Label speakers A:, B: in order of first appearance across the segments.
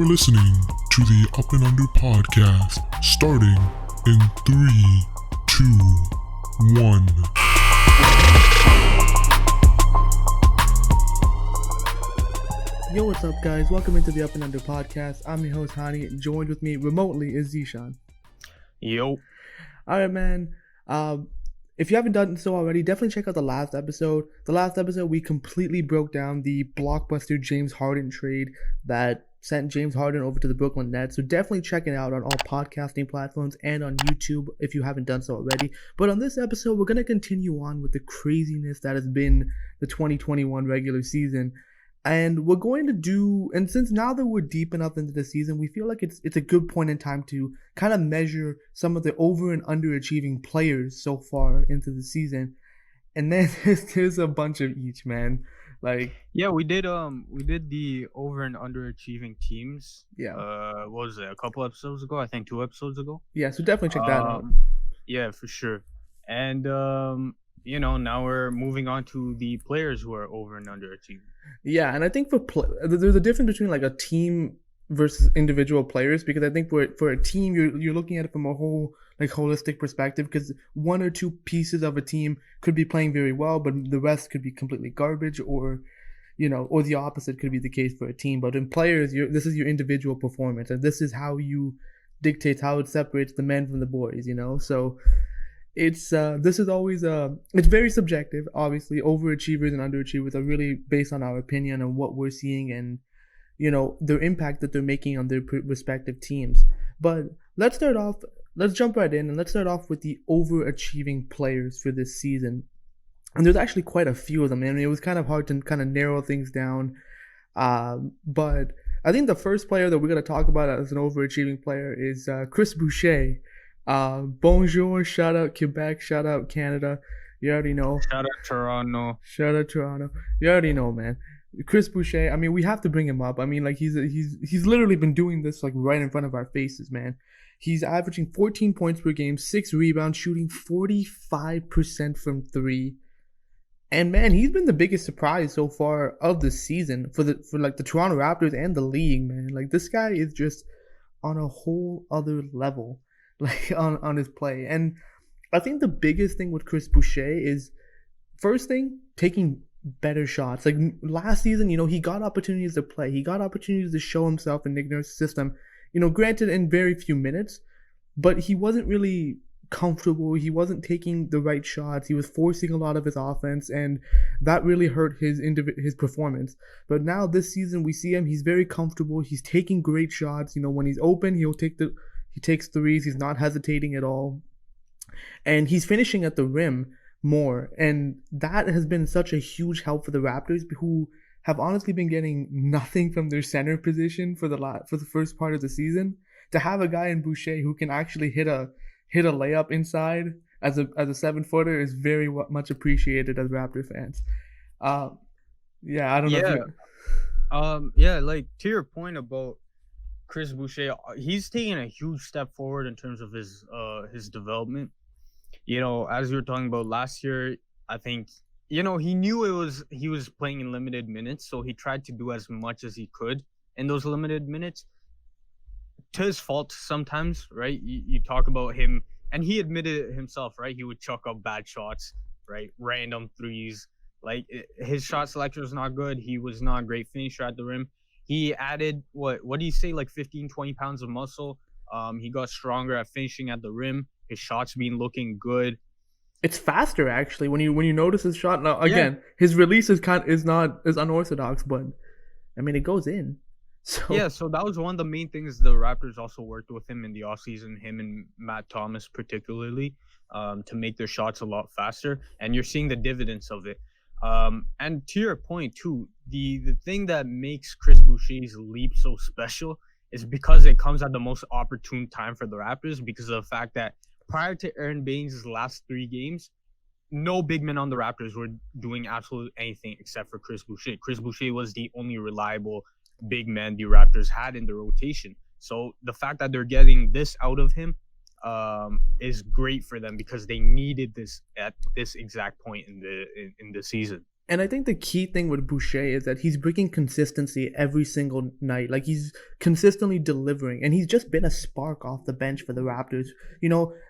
A: are listening to the Up and Under podcast, starting in 3, 2, 1.
B: Yo, what's up, guys? Welcome into the Up and Under podcast. I'm your host, Hani. Joined with me remotely is Zishan.
C: Yo.
B: Alright, man. If you haven't done so already, definitely check out the last episode. The last episode, we completely broke down the blockbuster James Harden trade that sent James Harden over to the Brooklyn Nets. So definitely check it out on all podcasting platforms and on YouTube if you haven't done so already. But on this episode, we're going to continue on with the craziness that has been the 2021 regular season. And we're going to do, and since now that we're deep enough into the season, we feel like it's a good point in time to kind of measure some of the over and underachieving players so far into the season. And then there's a bunch of each, man. Like,
C: yeah, we did the over and underachieving teams.
B: Yeah.
C: What was it? A couple episodes ago? I think 2 episodes ago.
B: Yeah, so definitely check that out.
C: Yeah, for sure. And now we're moving on to the players who are over and underachieving.
B: Yeah, and I think there's a difference between like a team versus individual players, because I think for a team you're looking at it from a whole like holistic perspective, because one or two pieces of a team could be playing very well, but the rest could be completely garbage, or or the opposite could be the case for a team. But in players, this is your individual performance, and this is how you dictate how it separates the men from the boys. So it's this is always it's very subjective. Obviously, overachievers and underachievers are really based on our opinion and what we're seeing and their impact that they're making on their respective teams. But let's jump right in, and let's start off with the overachieving players for this season. And there's actually quite a few of them. I mean, it was kind of hard to kind of narrow things down, but I think the first player that we're going to talk about as an overachieving player is Chris Boucher. Bonjour, shout out Quebec, shout out Canada. You already know.
C: Shout out Toronto.
B: Shout out Toronto. You already know, man. Chris Boucher, I mean, we have to bring him up. I mean, like he's literally been doing this like right in front of our faces, man. He's averaging 14 points per game, 6 rebounds, shooting 45% from 3. And man, he's been the biggest surprise so far of the season for the Toronto Raptors and the league, man. Like, this guy is just on a whole other level, like on his play. And I think the biggest thing with Chris Boucher is, first thing, taking better shots. Like last season, he got opportunities to play. He got opportunities to show himself in Nick Nurse's system. Granted in very few minutes, but he wasn't really comfortable. He wasn't taking the right shots. He was forcing a lot of his offense, and that really hurt his performance. But now this season, we see him. He's very comfortable. He's taking great shots. When he's open, he takes threes. He's not hesitating at all, and he's finishing at the rim more. And that has been such a huge help for the Raptors, who have honestly been getting nothing from their center position for the first part of the season. To have a guy in Boucher who can actually hit a layup inside as a 7-footer is very much appreciated as Raptor fans. I don't know.
C: Like to your point about Chris Boucher, he's taking a huge step forward in terms of his development. As you were talking about last year, I think he knew he was playing in limited minutes, so he tried to do as much as he could in those limited minutes. To his fault sometimes, right? You talk about him, and he admitted it himself, right? He would chuck up bad shots, right? Random threes. Like, his shot selection was not good. He was not a great finisher at the rim. He added, what do you say, like 15, 20 pounds of muscle. He got stronger at finishing at the rim. His shots been looking good.
B: It's faster, actually, when you notice his shot. Now, again, his release is unorthodox, but I mean, it goes in. So
C: that was one of the main things the Raptors also worked with him in the offseason, him and Matt Thomas particularly, to make their shots a lot faster. And you're seeing the dividends of it. And to your point, too, the thing that makes Chris Boucher's leap so special is because it comes at the most opportune time for the Raptors, because of the fact that prior to Aron Baynes' last 3 games, no big men on the Raptors were doing absolutely anything except for Chris Boucher. Chris Boucher was the only reliable big man the Raptors had in the rotation. So the fact that they're getting this out of him is great for them, because they needed this at this exact point in the season.
B: And I think the key thing with Boucher is that he's bringing consistency every single night. Like he's consistently delivering, and he's just been a spark off the bench for the Raptors.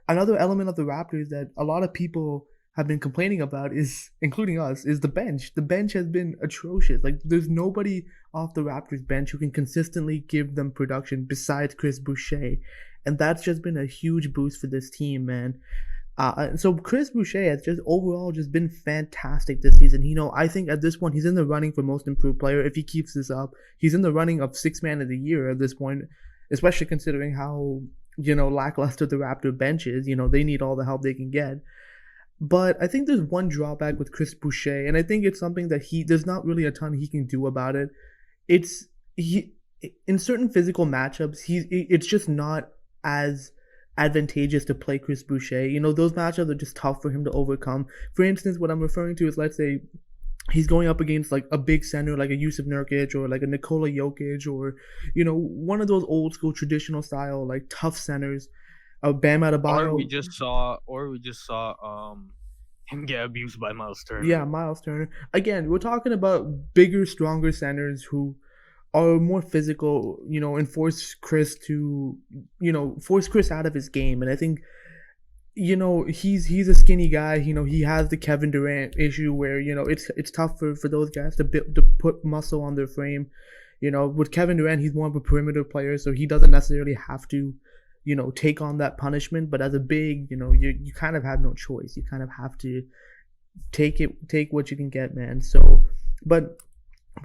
B: Another element of the Raptors that a lot of people have been complaining about is, including us, is the bench. The bench has been atrocious. Like there's nobody off the Raptors bench who can consistently give them production besides Chris Boucher, and that's just been a huge boost for this team, man. So Chris Boucher has just overall just been fantastic this season. I think at this point he's in the running for most improved player. If he keeps this up, he's in the running of sixth man of the year at this point, especially considering how lackluster the Raptor bench is. They need all the help they can get. But I think there's one drawback with Chris Boucher, and I think it's something that there's not really a ton he can do about it. In certain physical matchups, it's just not as advantageous to play Chris Boucher. Those matchups are just tough for him to overcome. For instance, what I'm referring to is, let's say he's going up against like a big center like a Yusuf Nurkic or like a Nikola Jokic or one of those old school traditional style like tough centers. Bam Adebayo.
C: Or we just saw him get abused by Miles Turner.
B: Yeah, Miles Turner. Again, we're talking about bigger, stronger centers who are more physical, and force Chris out of his game. And I think, he's a skinny guy. He has the Kevin Durant issue where, it's tough for those guys to put muscle on their frame. With Kevin Durant, he's more of a perimeter player, so he doesn't necessarily have to, take on that punishment. But as a big, you kind of have no choice. You kind of have to take what you can get, man. So, but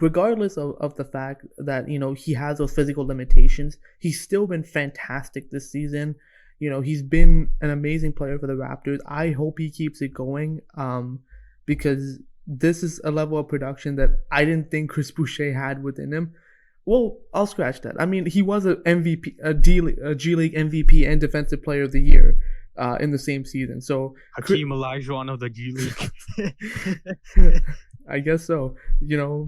B: regardless of the fact that he has those physical limitations, he's still been fantastic this season. He's been an amazing player for the Raptors. I hope he keeps it going, because this is a level of production that I didn't think Chris Boucher had within him. Well, I'll scratch that. I mean, he was a MVP, a G League MVP and Defensive Player of the Year in the same season. So
C: Hakeem Olajuwon of the G
B: League. I guess so,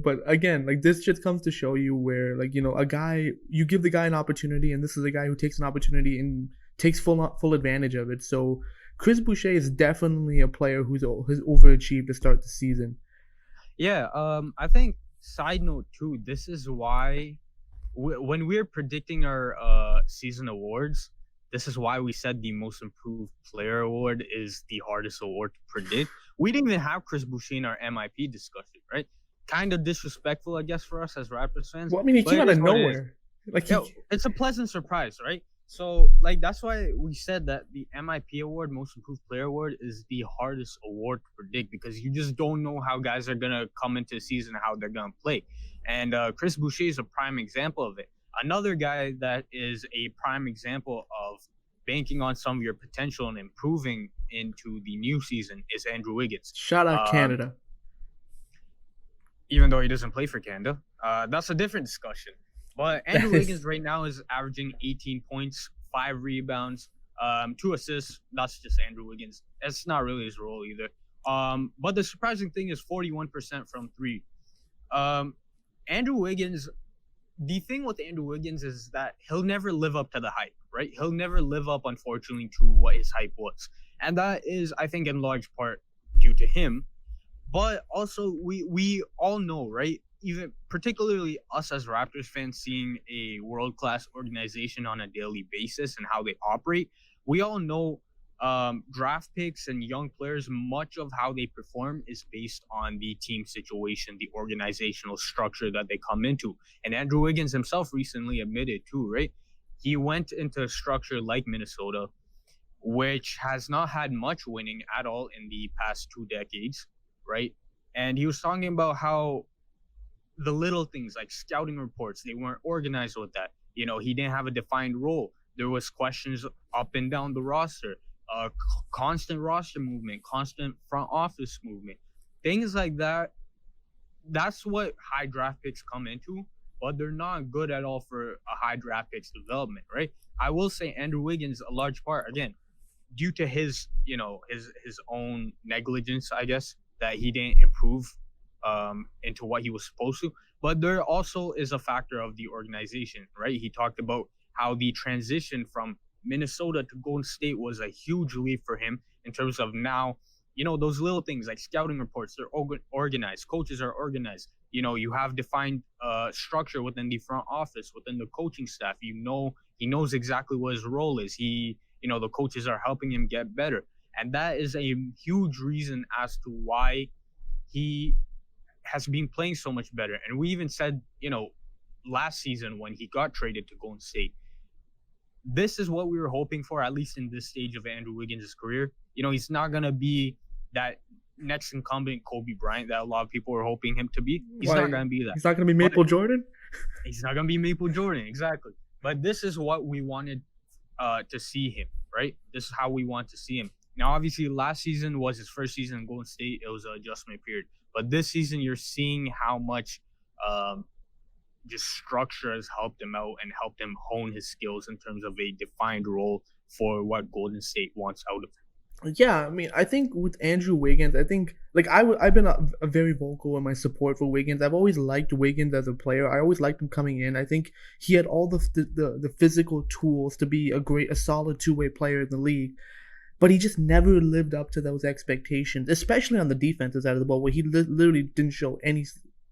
B: but again, like this just comes to show you where, like, a guy, you give the guy an opportunity, and this is a guy who takes an opportunity and takes full advantage of it. So Chris Boucher is definitely a player who's overachieved to start the season.
C: Yeah, I think side note too, this is why when we're predicting our season awards, this is why we said the most improved player award is the hardest award to predict. We didn't even have Chris Boucher in our MIP discussion, right? Kind of disrespectful, I guess, for us as Raptors fans.
B: Well, I mean, he came out of nowhere.
C: It's a pleasant surprise, right? So, like, that's why we said that the MIP award, Most Improved Player award, is the hardest award to predict because you just don't know how guys are going to come into the season, how they're going to play. And Chris Boucher is a prime example of it. Another guy that is a prime example of banking on some of your potential and improving into the new season is Andrew Wiggins.
B: Shout out Canada.
C: Even though he doesn't play for Canada. That's a different discussion. But Andrew Wiggins right now is averaging 18 points, 5 rebounds, 2 assists. That's just Andrew Wiggins. It's not really his role either. But the surprising thing is 41% from 3. Andrew Wiggins, the thing with Andrew Wiggins is that he'll never live up to the hype, right? He'll never live up, unfortunately, to what his hype was. And that is, I think, in large part due to him. But also, we all know, right? Even particularly us as Raptors fans seeing a world-class organization on a daily basis and how they operate, we all know draft picks and young players, much of how they perform is based on the team situation, the organizational structure that they come into. And Andrew Wiggins himself recently admitted too, right? He went into a structure like Minnesota, which has not had much winning at all in the past 2 decades, right? And he was talking about how the little things like scouting reports, they weren't organized with that. He didn't have a defined role. There was questions up and down the roster, constant roster movement, constant front office movement, things like that. That's what high draft picks come into, but they're not good at all for a high draft picks development, right? I will say Andrew Wiggins, a large part, again, due to his own negligence, I guess, that he didn't improve into what he was supposed to. But there also is a factor of the organization, right? He talked about how the transition from Minnesota to Golden State was a huge leap for him in terms of now, those little things like scouting reports, they're organized. Coaches are organized. You have defined structure within the front office, within the coaching staff. He knows exactly what his role is. The coaches are helping him get better. And that is a huge reason as to why he has been playing so much better. And we even said, last season when he got traded to Golden State, this is what we were hoping for, at least in this stage of Andrew Wiggins' career. He's not going to be that next incumbent Kobe Bryant that a lot of people were hoping him to be. He's not going to be that.
B: He's not going to be Maple Jordan?
C: He's not going to be Maple Jordan, exactly. But this is what we wanted to see him, right? This is how we want to see him. Now, obviously, last season was his first season in Golden State. It was an adjustment period. But this season, you're seeing how much just structure has helped him out and helped him hone his skills in terms of a defined role for what Golden State wants out of him.
B: Yeah, I mean, I think with Andrew Wiggins, I think, I've been a very vocal in my support for Wiggins. I've always liked Wiggins as a player. I always liked him coming in. I think he had all the physical tools to be a solid two-way player in the league. But he just never lived up to those expectations, especially on the defensive side of the ball, where he literally didn't show any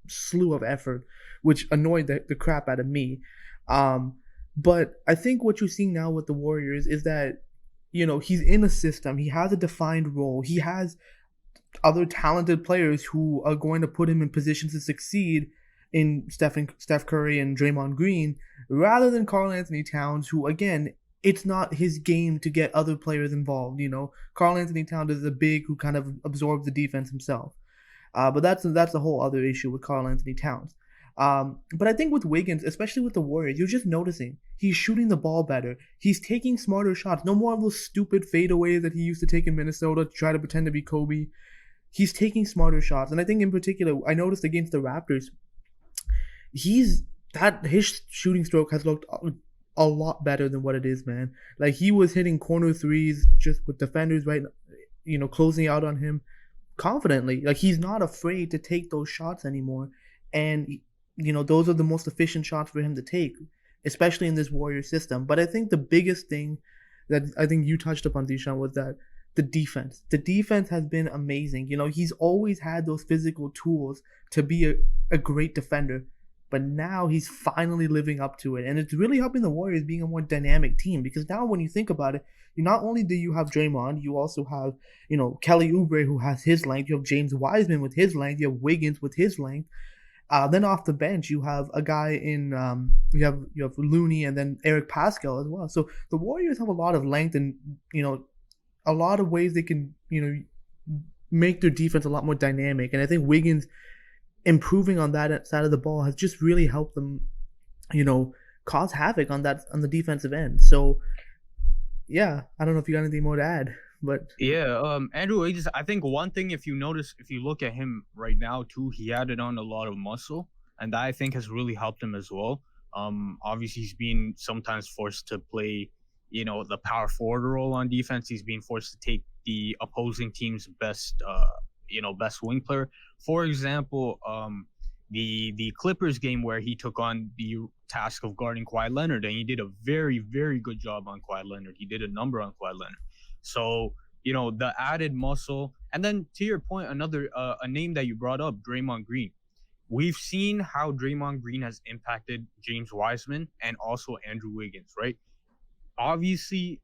B: slew of effort, which annoyed the crap out of me. But I think what you're seeing now with the Warriors is that, he's in a system. He has a defined role. He has other talented players who are going to put him in positions to succeed in Steph Curry and Draymond Green, rather than Karl Anthony Towns, who, again, it's not his game to get other players involved. Karl Anthony Towns is a big who kind of absorbs the defense himself. But that's a whole other issue with Karl Anthony Towns. But I think with Wiggins, especially with the Warriors, you're just noticing he's shooting the ball better. He's taking smarter shots. No more of those stupid fadeaways that he used to take in Minnesota to try to pretend to be Kobe. He's taking smarter shots. And I think in particular, I noticed against the Raptors, his shooting stroke has looked a lot better than what it is, man. Like, he was hitting corner threes just with defenders right, closing out on him confidently. Like, he's not afraid to take those shots anymore. And, those are the most efficient shots for him to take, especially in this Warrior system. But I think the biggest thing that I think you touched upon, Deshaun, was that the defense. The defense has been amazing. He's always had those physical tools to be a great defender. But now he's finally living up to it. And it's really helping the Warriors being a more dynamic team. Because now when you think about it, not only do you have Draymond, you also have, Kelly Oubre, who has his length. You have James Wiseman with his length. You have Wiggins with his length. Then off the bench, you have a guy in, you have Looney and then Eric Pascal as well. So the Warriors have a lot of length and, a lot of ways they can, make their defense a lot more dynamic. And I think Wiggins improving on that side of the ball has just really helped them, cause havoc on the defensive end. So, yeah, I don't know if you got anything more to add, but
C: yeah, Andrew Wiggins. I think one thing, if you look at him right now too, he added on a lot of muscle, and that I think has really helped him as well. Obviously he's been sometimes forced to play, the power forward role on defense. He's being forced to take the opposing team's best wing player. For example, the Clippers game where he took on the task of guarding Kawhi Leonard, and he did a very, very good job on Kawhi Leonard. He did a number on Kawhi Leonard. So, the added muscle. And then to your point, another a name that you brought up, Draymond Green. We've seen how Draymond Green has impacted James Wiseman and also Andrew Wiggins, right? Obviously,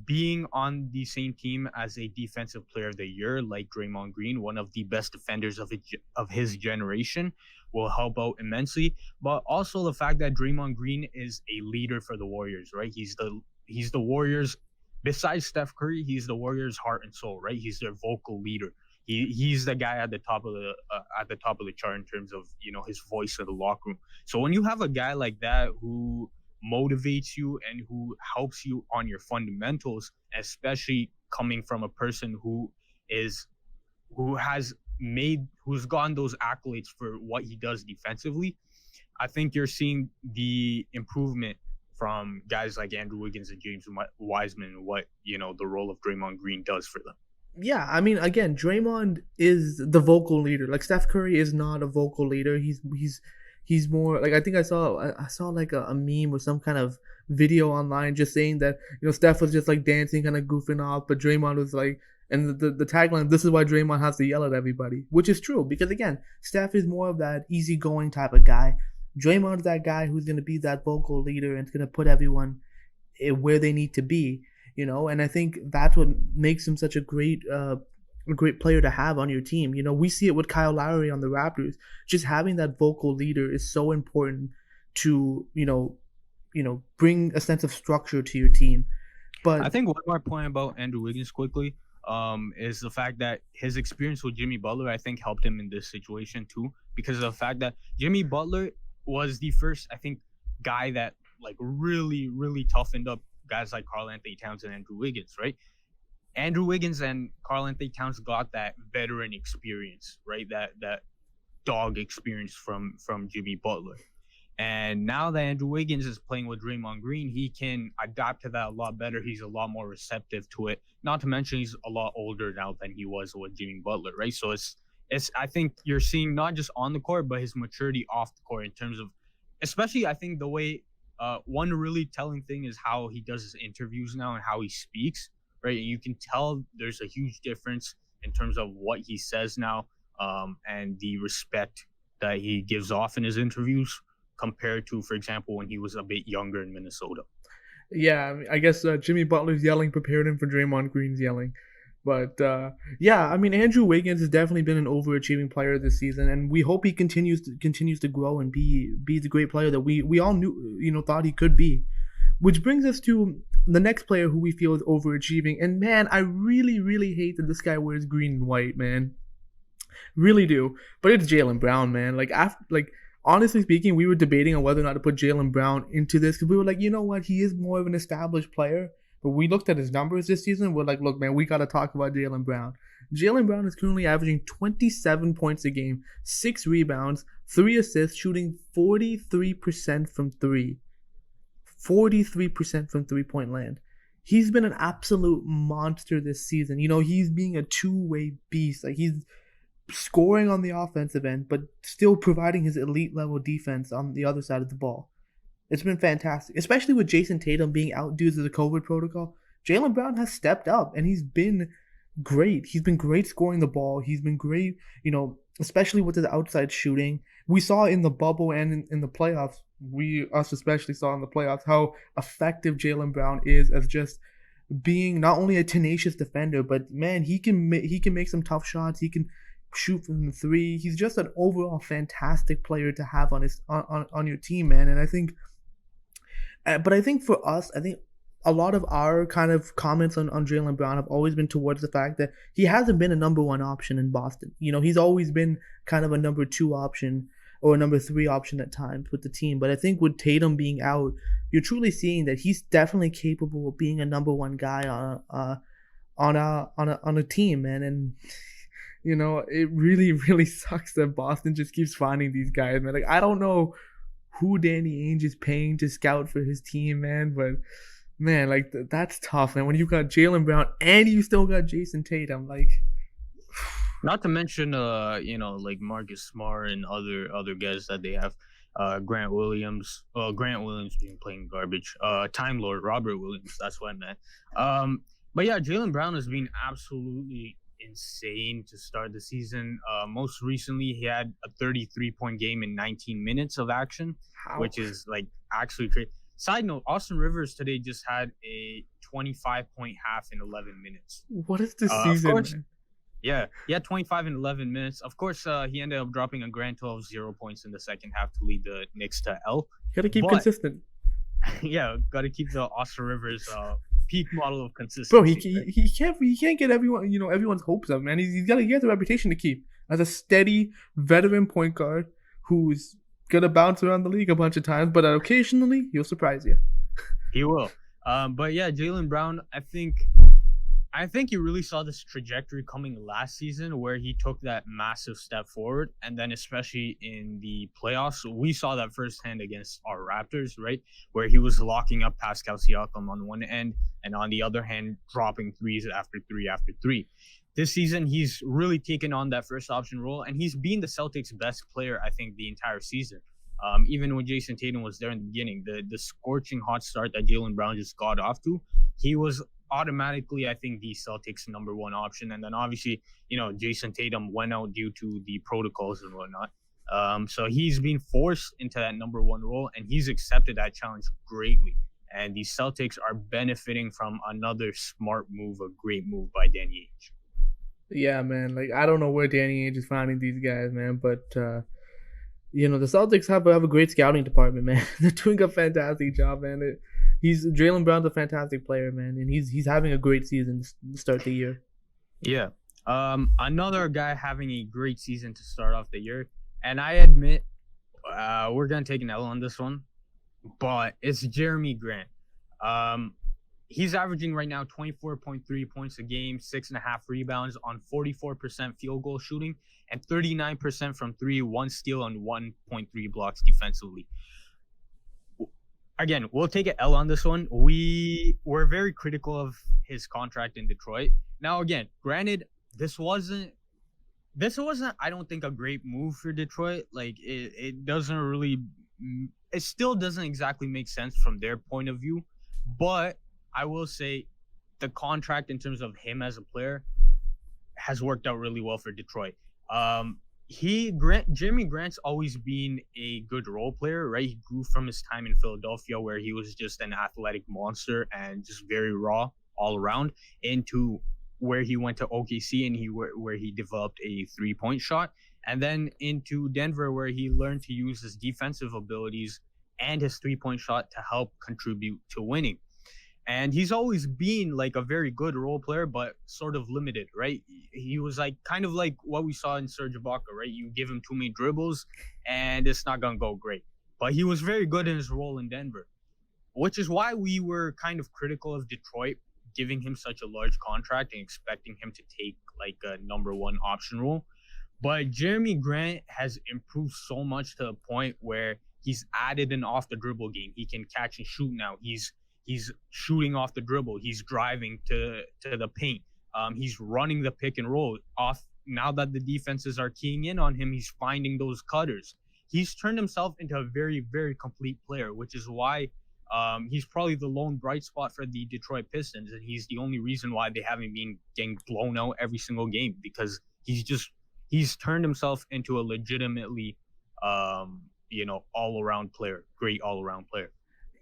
C: being on the same team as a defensive player of the year like Draymond Green, one of the best defenders of his generation, will help out immensely. But also the fact that Draymond Green is a leader for the Warriors, right? He's the Warriors, besides Steph Curry, he's the Warriors' heart and soul, right? He's their vocal leader. He's the guy at the top of the chart in terms of his voice in the locker room. So when you have a guy like that who motivates you and who helps you on your fundamentals, especially coming from a person who's gotten those accolades for what he does defensively, I think you're seeing the improvement from guys like Andrew Wiggins and James Wiseman and what the role of Draymond Green does for them.
B: Yeah, I mean, again, Draymond is the vocal leader. Like, Steph Curry is not a vocal leader. He's more like, I think I saw like a meme or some kind of video online just saying that Steph was just like dancing, kind of goofing off, but Draymond was like And the tagline, this is why Draymond has to yell at everybody, which is true because, again, Steph is more of that easygoing type of guy. Draymond's that guy who's going to be that vocal leader and it's going to put everyone where they need to be, you know. And I think that's what makes him such a great player to have on your team. You know, we see it with Kyle Lowry on the Raptors. Just having that vocal leader is so important to, you know, bring a sense of structure to your team. But
C: I think one more point about Andrew Wiggins quickly is the fact that his experience with Jimmy Butler, I think, helped him in this situation too, because of the fact that Jimmy Butler was the first, I think, guy that like really, really toughened up guys like Karl-Anthony Towns and Andrew Wiggins, right? Andrew Wiggins and Karl-Anthony Towns got that veteran experience, right? That dog experience from Jimmy Butler. And now that Andrew Wiggins is playing with Draymond Green, he can adapt to that a lot better. He's a lot more receptive to it. Not to mention he's a lot older now than he was with Jimmy Butler, right? So it's I think you're seeing not just on the court, but his maturity off the court in terms of, especially I think the way one really telling thing is how he does his interviews now and how he speaks, right? And you can tell there's a huge difference in terms of what he says now and the respect that he gives off in his interviews compared to, for example, when he was a bit younger in Minnesota.
B: Yeah, I mean, I guess Jimmy Butler's yelling prepared him for Draymond Green's yelling. But, yeah, I mean, Andrew Wiggins has definitely been an overachieving player this season, and we hope he continues to grow and be the great player that we all knew, you know, thought he could be. Which brings us to the next player who we feel is overachieving. And, man, I really, really hate that this guy wears green and white, man. Really do. But it's Jaylen Brown, man. Honestly speaking, we were debating on whether or not to put Jaylen Brown into this because we were like, you know what, he is more of an established player. But we looked at his numbers this season. We're like, look, man, we got to talk about Jaylen Brown. Jaylen Brown is currently averaging 27 points a game, 6 rebounds, 3 assists, shooting 43% from 3. 43% from three-point land. He's been an absolute monster this season. You know, he's being a two-way beast. Like, he's scoring on the offensive end, but still providing his elite level defense on the other side of the ball. It's been fantastic, especially with Jason Tatum being out due to the COVID protocol. Jaylen Brown has stepped up, and he's been great. He's been great scoring the ball. He's been great, you know, especially with his outside shooting. We saw in the bubble and in the playoffs, us especially saw in the playoffs, how effective Jaylen Brown is as just being not only a tenacious defender, but, man, he can make some tough shots. He can shoot from the three. He's just an overall fantastic player to have on your team, man. And I think, but I think for us, I think a lot of our kind of comments on Jaylen Brown have always been towards the fact that he hasn't been a number one option in Boston. You know, he's always been kind of a number 2 option or a number 3 option at times with the team. But I think with Tatum being out, you're truly seeing that he's definitely capable of being a number 1 guy on a team, man. And you know, it really, really sucks that Boston just keeps finding these guys, man. Like, I don't know who Danny Ainge is paying to scout for his team, man, but, man, like, that's tough, man. When you got Jaylen Brown and you still got Jason Tatum, like...
C: Not to mention, you know, like Marcus Smart and other guys that they have. Grant Williams being playing garbage. Time Lord Robert Williams, that's what I meant. But yeah, Jaylen Brown has been absolutely insane to start the season. Most recently, he had a 33-point game in 19 minutes of action, which is like actually crazy. Side note, Austin Rivers today just had a 25-point half in 11 minutes.
B: What is this season?
C: Course, yeah, he had 25 in 11 minutes. Of course, he ended up dropping a grand total of 0 points in the second half to lead the Knicks to L.
B: You gotta keep consistent.
C: Yeah, gotta keep the Austin Rivers peak model of consistency.
B: Bro, he can't get everyone, you know, everyone's hopes up, man. He has a reputation to keep as a steady veteran point guard who's gonna bounce around the league a bunch of times, but occasionally he'll surprise you.
C: He will. But yeah, Jaylen Brown, I think you really saw this trajectory coming last season where he took that massive step forward. And then especially in the playoffs, we saw that firsthand against our Raptors, right? Where he was locking up Pascal Siakam on one end and on the other hand, dropping threes after three after three. This season, he's really taken on that first option role and he's been the Celtics' best player, I think, the entire season. Even when Jason Tatum was there in the beginning, the scorching hot start that Jaylen Brown just got off to, he was automatically, I think the Celtics number one option. And then obviously, Jason Tatum went out due to the protocols and whatnot. So he's been forced into that number one role, and he's accepted that challenge greatly. And the Celtics are benefiting from another smart move, a great move by Danny Ainge.
B: Yeah, man. Like, I don't know where Danny Ainge is finding these guys, man, but the Celtics have a great scouting department, man. They're doing a fantastic job, man. Jaylen Brown's a fantastic player, man, and he's having a great season to start the year.
C: Yeah. Another guy having a great season to start off the year, and I admit we're gonna take an L on this one, but it's Jerami Grant. He's averaging right now 24.3 points a game, 6.5 rebounds on 44% field goal shooting, and 39% from three, 1 steal, and 1.3 blocks defensively. Again, we'll take an L on this one. We're very critical of his contract in Detroit. Now, again, granted, this wasn't, I don't think, a great move for Detroit. Like, it still doesn't exactly make sense from their point of view. But I will say the contract in terms of him as a player has worked out really well for Detroit. Jerami Grant's always been a good role player, right? He grew from his time in Philadelphia, where he was just an athletic monster and just very raw all around, into where he went to OKC and where he developed a 3-point shot, and then into Denver, where he learned to use his defensive abilities and his 3-point shot to help contribute to winning. And he's always been like a very good role player, but sort of limited, right? He was like kind of like what we saw in Serge Ibaka, right? You give him too many dribbles and it's not going to go great. But he was very good in his role in Denver, which is why we were kind of critical of Detroit giving him such a large contract and expecting him to take like a number one option role. But Jerami Grant has improved so much to the point where he's added an off the dribble game. He can catch and shoot now. He's shooting off the dribble. He's driving to the paint. He's running the pick and roll off. Now that the defenses are keying in on him, he's finding those cutters. He's turned himself into a very, very complete player, which is why he's probably the lone bright spot for the Detroit Pistons, and he's the only reason why they haven't been getting blown out every single game, because he's turned himself into a legitimately all-around player, great all-around player.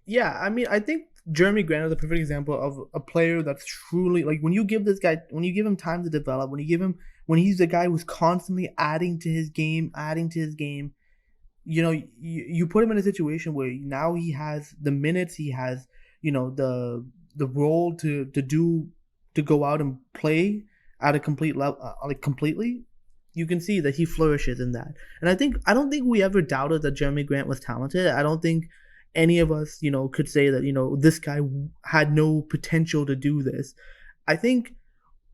B: Yeah, I mean, I think Jerami Grant is a perfect example of a player that's truly, like, when you give him time to develop, when he's the guy who's constantly adding to his game, you put him in a situation where now he has the minutes, he has, the role to go out and play at a complete level, completely. You can see that he flourishes in that. And I don't think we ever doubted that Jerami Grant was talented. I don't think any of us, could say that, this guy had no potential to do this. I think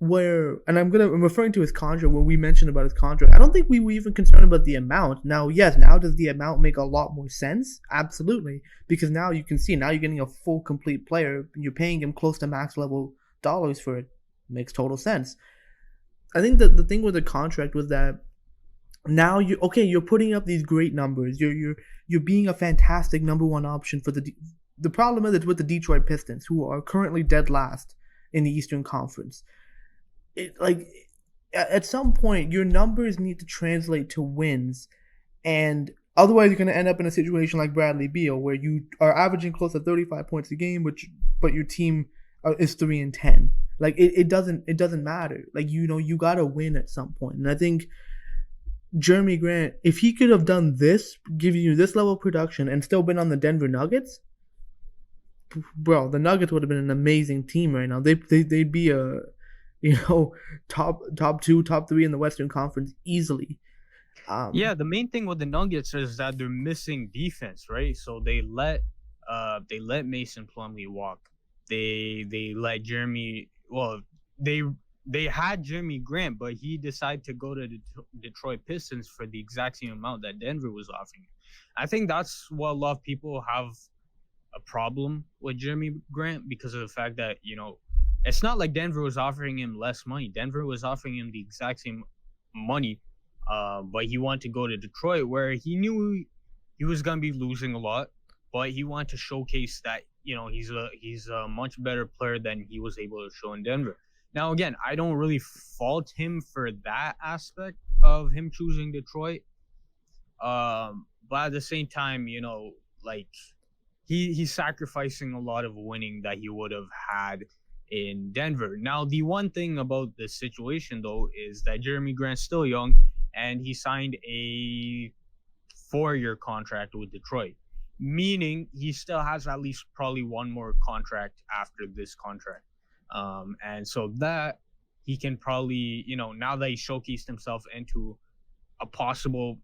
B: I'm referring to his contract, where we mentioned about his contract. I don't think we were even concerned about the amount. Now, yes, now does the amount make a lot more sense? Absolutely. Because now you can see, now you're getting a full, complete player. You're paying him close to max level dollars for it. Makes total sense. I think that the thing with the contract was that now you're putting up these great numbers. You're being a fantastic number one option for the problem is it's with the Detroit Pistons, who are currently dead last in the Eastern Conference. At some point, your numbers need to translate to wins, and otherwise you're going to end up in a situation like Bradley Beal, where you are averaging close to 35 points a game, but your team is 3-10. Like, it doesn't matter. Like, you got to win at some point. And I think Jerami Grant, if he could have done this, giving you this level of production and still been on the Denver Nuggets, bro, the Nuggets would have been an amazing team right now. They'd be a top 2, top 3 in the Western Conference easily.
C: The main thing with the Nuggets is that they're missing defense, right? So they let Mason Plumlee walk. They let Jerami. Well, they had Jerami Grant, but he decided to go to the Detroit Pistons for the exact same amount that Denver was offering. I think that's what a lot of people have a problem with Jerami Grant, because of the fact that, it's not like Denver was offering him less money. Denver was offering him the exact same money, but he wanted to go to Detroit, where he knew he was going to be losing a lot, but he wanted to showcase that he's a much better player than he was able to show in Denver. Now, again, I don't really fault him for that aspect of him choosing Detroit. But at the same time, like he's sacrificing a lot of winning that he would have had in Denver. Now, the one thing about this situation, though, is that Jerami Grant's still young, and he signed a 4-year contract with Detroit, meaning he still has at least probably one more contract after this contract. And so that he can probably, now that he showcased himself into a possible,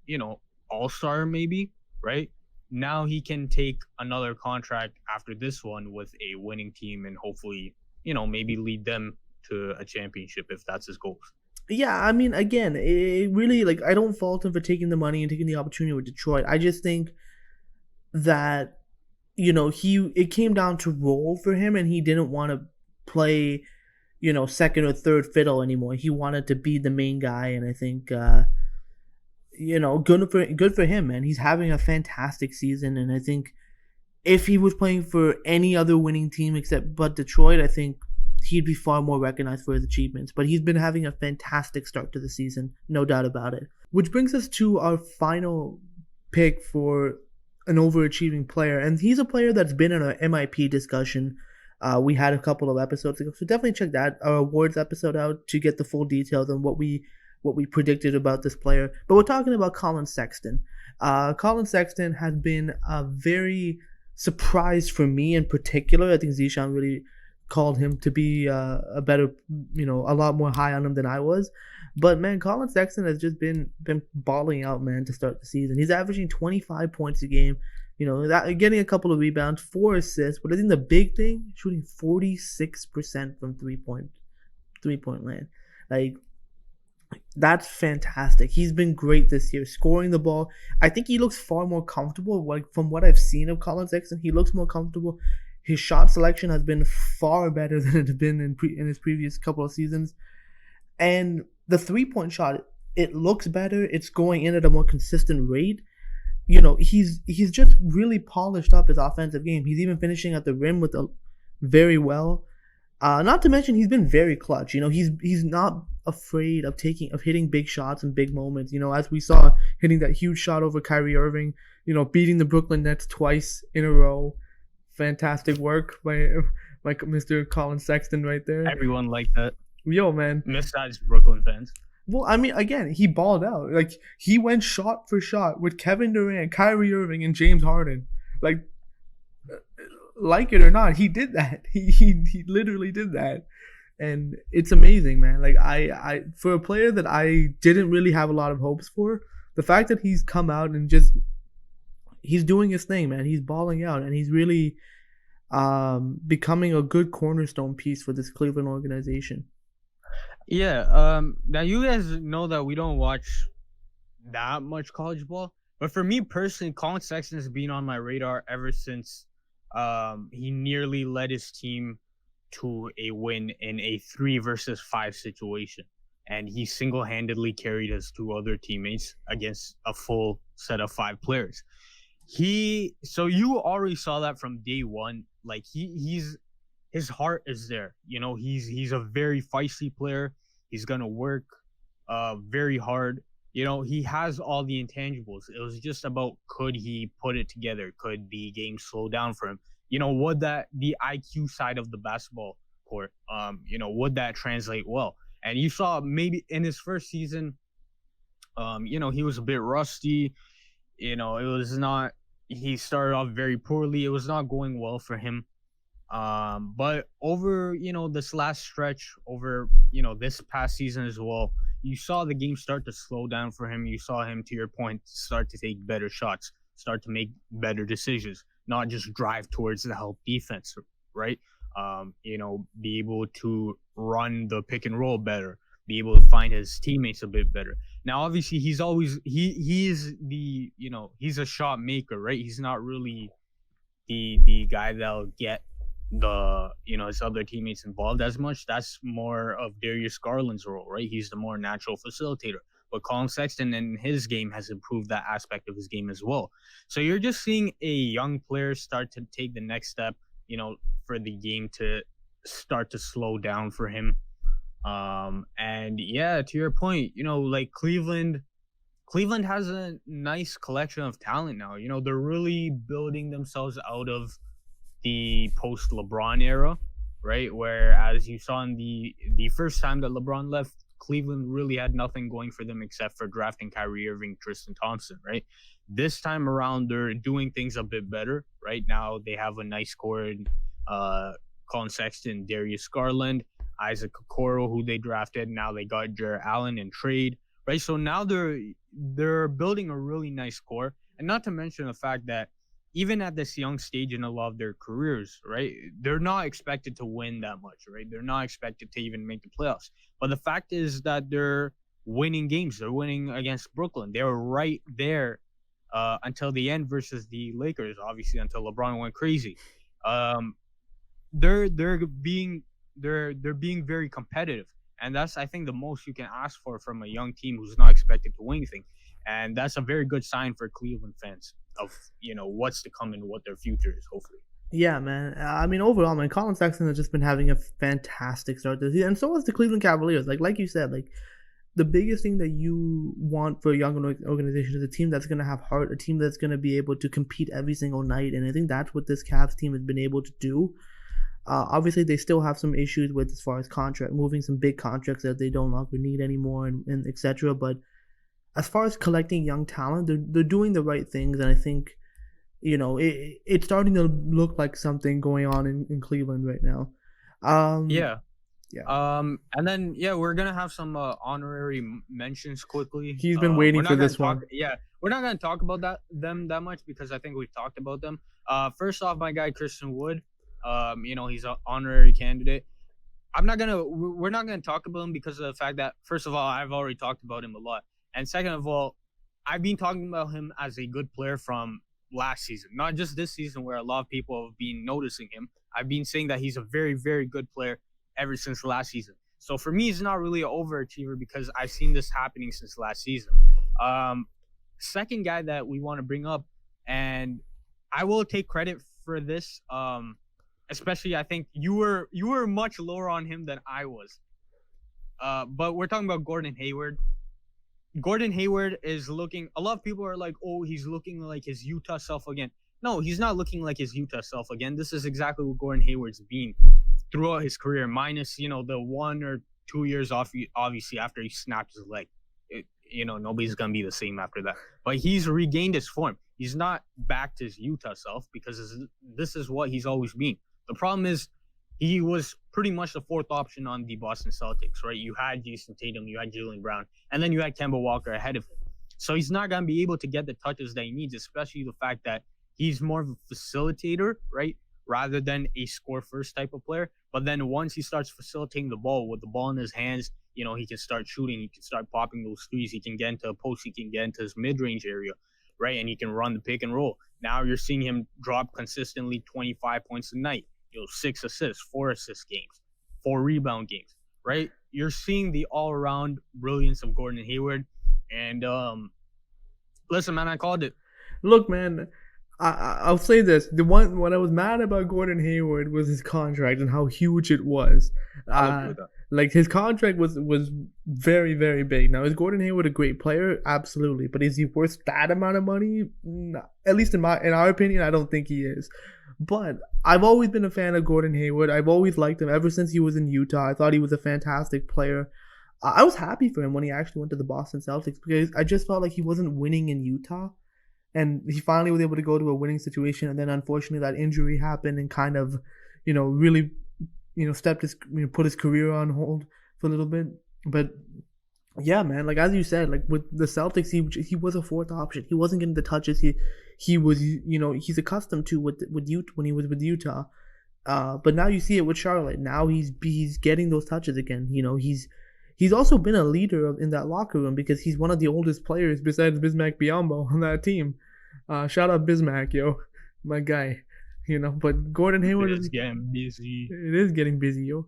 C: all-star maybe, right? Now he can take another contract after this one with a winning team and hopefully, maybe lead them to a championship if that's his goals.
B: Yeah, I mean, again, it really, like, I don't fault him for taking the money and taking the opportunity with Detroit. I just think that, it came down to role for him, and he didn't want to play, second or third fiddle anymore. He wanted to be the main guy, and I think, good for him, man. He's having a fantastic season, and I think if he was playing for any other winning team but Detroit, I think he'd be far more recognized for his achievements. But he's been having a fantastic start to the season, no doubt about it. Which brings us to our final pick for an overachieving player, and he's a player that's been in our MIP discussion. We had a couple of episodes ago, so definitely check our awards episode out to get the full details on what we predicted about this player. But we're talking about Collin Sexton. Collin Sexton has been a very surprise for me in particular. I think Zishan really called him to be a better, a lot more high on him than I was. But, man, Collin Sexton has just been balling out, man, to start the season. He's averaging 25 points a game, getting a couple of rebounds, 4 assists. But I think the big thing, shooting 46% from three-point land. Like, that's fantastic. He's been great this year, scoring the ball. I think he looks far more comfortable. Like, from what I've seen of Collin Sexton, he looks more comfortable. His shot selection has been far better than it's been in his previous couple of seasons. And the three-point shot, it looks better. It's going in at a more consistent rate. He's just really polished up his offensive game. He's even finishing at the rim very well. Not to mention he's been very clutch. He's not afraid of hitting big shots and big moments. As we saw hitting that huge shot over Kyrie Irving. Beating the Brooklyn Nets twice in a row. Fantastic work by Mr. Collin Sexton right there.
C: Everyone liked that.
B: Yo, man.
C: Besides Brooklyn fans.
B: Well, I mean, again, he balled out. Like, he went shot for shot with Kevin Durant, Kyrie Irving, and James Harden. Like it or not, he did that. He literally did that. And it's amazing, man. Like, I for a player that I didn't really have a lot of hopes for, the fact that he's come out and he's doing his thing, man. He's balling out, and he's really becoming a good cornerstone piece for this Cleveland organization.
C: Yeah. Now you guys know that we don't watch that much college ball, but for me personally, Collin Sexton has been on my radar ever since he nearly led his team to a win in a 3 versus 5 situation, and he single-handedly carried his 2 other teammates against a full set of 5 players. So you already saw that from day one. Like, his heart is there. He's a very feisty player. He's gonna work very hard. He has all the intangibles. It was just about, could he put it together? Could the game slow down for him? Would the IQ side of the basketball court, would that translate well? And you saw maybe in his first season, he was a bit rusty. He started off very poorly. It was not going well for him. But over, this last stretch, over, this past season as well, you saw the game start to slow down for him. You saw him, to your point, start to take better shots, start to make better decisions, not just drive towards the help defense, right? Be able to run the pick and roll better, be able to find his teammates a bit better. Now, obviously, he's a shot maker, right? He's not really the guy that'll get his other teammates involved as much. That's more of Darius Garland's role, right? He's the more natural facilitator. But Collin Sexton in his game has improved that aspect of his game as well. So you're just seeing a young player start to take the next step, for the game to start to slow down for him. And yeah, to your point, like Cleveland has a nice collection of talent now. They're really building themselves out of the post LeBron era, right? Where, as you saw in the first time that LeBron left, Cleveland really had nothing going for them except for drafting Kyrie Irving, Tristan Thompson, right? This time around, they're doing things a bit better. Right now, they have a nice core in Collin Sexton, Darius Garland, Isaac Okoro, who they drafted. Now they got Jarrett Allen in trade, right? So now they're building a really nice core, and not to mention the fact that even at this young stage in a lot of their careers, right, they're not expected to win that much, right? They're not expected to even make the playoffs. But the fact is that they're winning games. They're winning against Brooklyn. They were right there until the end versus the Lakers, obviously, until LeBron went crazy. They're being very competitive, and that's, I think, the most you can ask for from a young team who's not expected to win anything. And that's a very good sign for Cleveland fans of what's to come and what their future is, hopefully.
B: Yeah, man. I mean, overall, man, Collin Sexton has just been having a fantastic start this year, and so has the Cleveland Cavaliers. Like you said, like the biggest thing that you want for a young organization is a team that's going to have heart, a team that's going to be able to compete every single night, and I think that's what this Cavs team has been able to do. Obviously, they still have some issues with as far as moving some big contracts that they don't longer need anymore, and etc. But as far as collecting young talent, they're doing the right things, and I think it's starting to look like something going on in Cleveland right now.
C: Yeah. And then we're gonna have some honorary mentions quickly.
B: He's been waiting for this one.
C: We're not gonna talk about them that much because I think we've talked about them. First off, my guy Christian Wood. He's an honorary candidate. We're not gonna talk about him because of the fact that, first of all, I've already talked about him a lot, and second of all, I've been talking about him as a good player from last season, not just this season where a lot of people have been noticing him. I've been saying that he's a very, very good player ever since last season. So for me, he's not really an overachiever because I've seen this happening since last season. Second guy that we want to bring up, and I will take credit for this, especially I think you were much lower on him than I was. But we're talking about Gordon Hayward. Gordon Hayward is looking, a lot of people are like, oh, he's looking like his Utah self again. No, he's not looking like his Utah self again. This is exactly what Gordon Hayward's been throughout his career, minus, the 1 or 2 years off, obviously, after he snapped his leg. Nobody's going to be the same after that. But he's regained his form. He's not back to his Utah self because this is what he's always been. The problem is he was pretty much the fourth option on the Boston Celtics, right? You had Jason Tatum, you had Jaylen Brown, and then you had Kemba Walker ahead of him. So he's not going to be able to get the touches that he needs, especially the fact that he's more of a facilitator, right? Rather than a score-first type of player. But then once he starts facilitating the ball with the ball in his hands, he can start shooting, he can start popping those threes, he can get into a post, he can get into his mid-range area, right? And he can run the pick and roll. Now you're seeing him drop consistently 25 points a night. 6 assists, 4 assist games, 4 rebound games, right? You're seeing the all-around brilliance of Gordon Hayward. And listen, man, I called it.
B: Look, man, I'll say this. What I was mad about Gordon Hayward was his contract and how huge it was. Like, his contract was very, very big. Now, is Gordon Hayward a great player? Absolutely. But is he worth that amount of money? No. At least in our opinion, I don't think he is. But I've always been a fan of Gordon Hayward. I've always liked him ever since he was in Utah. I thought he was a fantastic player. I was happy for him when he actually went to the Boston Celtics because I just felt like he wasn't winning in Utah. And he finally was able to go to a winning situation. And then, unfortunately, that injury happened and kind of, really, put his career on hold for a little bit. But yeah, man, like as you said, like with the Celtics, he was a fourth option. He wasn't getting the touches he was, he's accustomed to with when he was with Utah. But now you see it with Charlotte. Now he's getting those touches again. He's also been a leader in that locker room because he's one of the oldest players besides Bismack Biyombo on that team. Shout out Bismack, yo, my guy. But Gordon Hayward
C: is getting busy.
B: It is getting busy, yo.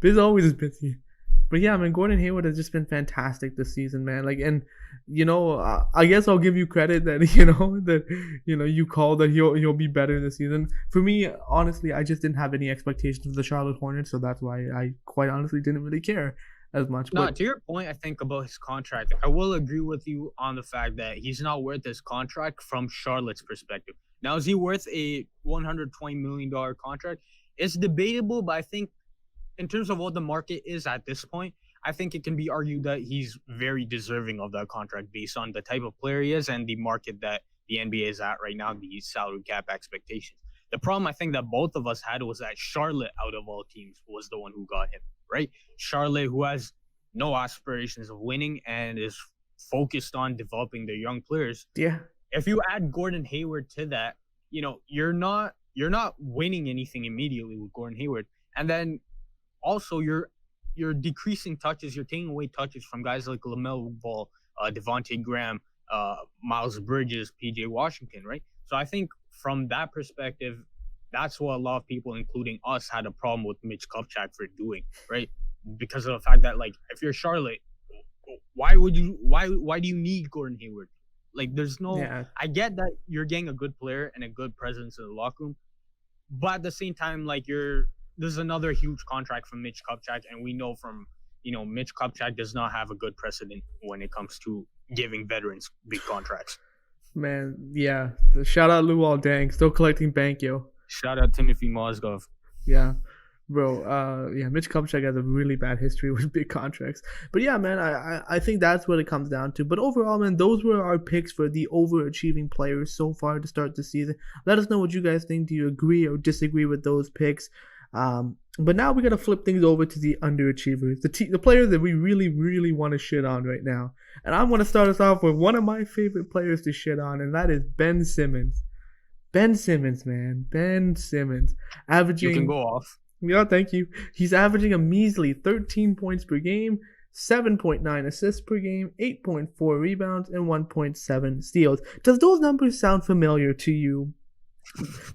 B: Biz always is busy. But yeah, I mean, Gordon Hayward has just been fantastic this season, man. Like, and I guess I'll give you credit that you call that he'll be better this season. For me, honestly, I just didn't have any expectations of the Charlotte Hornets, so that's why I quite honestly didn't really care as much.
C: No,
B: But
C: to your point, I think about his contract, I will agree with you on the fact that he's not worth his contract from Charlotte's perspective. Now, is he worth a $120 million contract? It's debatable, but I think in terms of what the market is at this point, I think it can be argued that he's very deserving of that contract based on the type of player he is and the market that the NBA is at right now, the salary cap expectations. The problem I think that both of us had was that Charlotte, out of all teams, was the one who got him, right? Charlotte, who has no aspirations of winning and is focused on developing their young players.
B: yeah,
C: If you add Gordon Hayward to that, you're not winning anything immediately with Gordon Hayward. And then also you're decreasing touches, you're taking away touches from guys like LaMelo Ball, Devontae Graham, Miles Bridges, PJ Washington, right? So I think from that perspective, that's what a lot of people, including us, had a problem with Mitch Kupchak for doing, right? Because of the fact that, like, if you're Charlotte, why do you need Gordon Hayward? Like, there's no.
B: yeah.
C: I get that you're getting a good player and a good presence in the locker room, but at the same time, like, there's another huge contract from Mitch Kupchak, and we know from Mitch Kupchak does not have a good precedent when it comes to giving veterans big contracts.
B: Man, yeah. Shout out Luol Deng, still collecting bank, yo.
C: Shout out Timothy Mozgov.
B: Yeah. Bro, Mitch Kupchak has a really bad history with big contracts. But yeah, man, I think that's what it comes down to. But overall, man, those were our picks for the overachieving players so far to start the season. Let us know what you guys think. Do you agree or disagree with those picks? But now we got to flip things over to the underachievers, the players that we really, really want to shit on right now. And I want to start us off with one of my favorite players to shit on, and that is Ben Simmons. Ben Simmons, man. Ben Simmons. Averaging...
C: You can go off.
B: Yeah, thank you. He's averaging a measly 13 points per game, 7.9 assists per game, 8.4 rebounds, and 1.7 steals. Does those numbers sound familiar to you?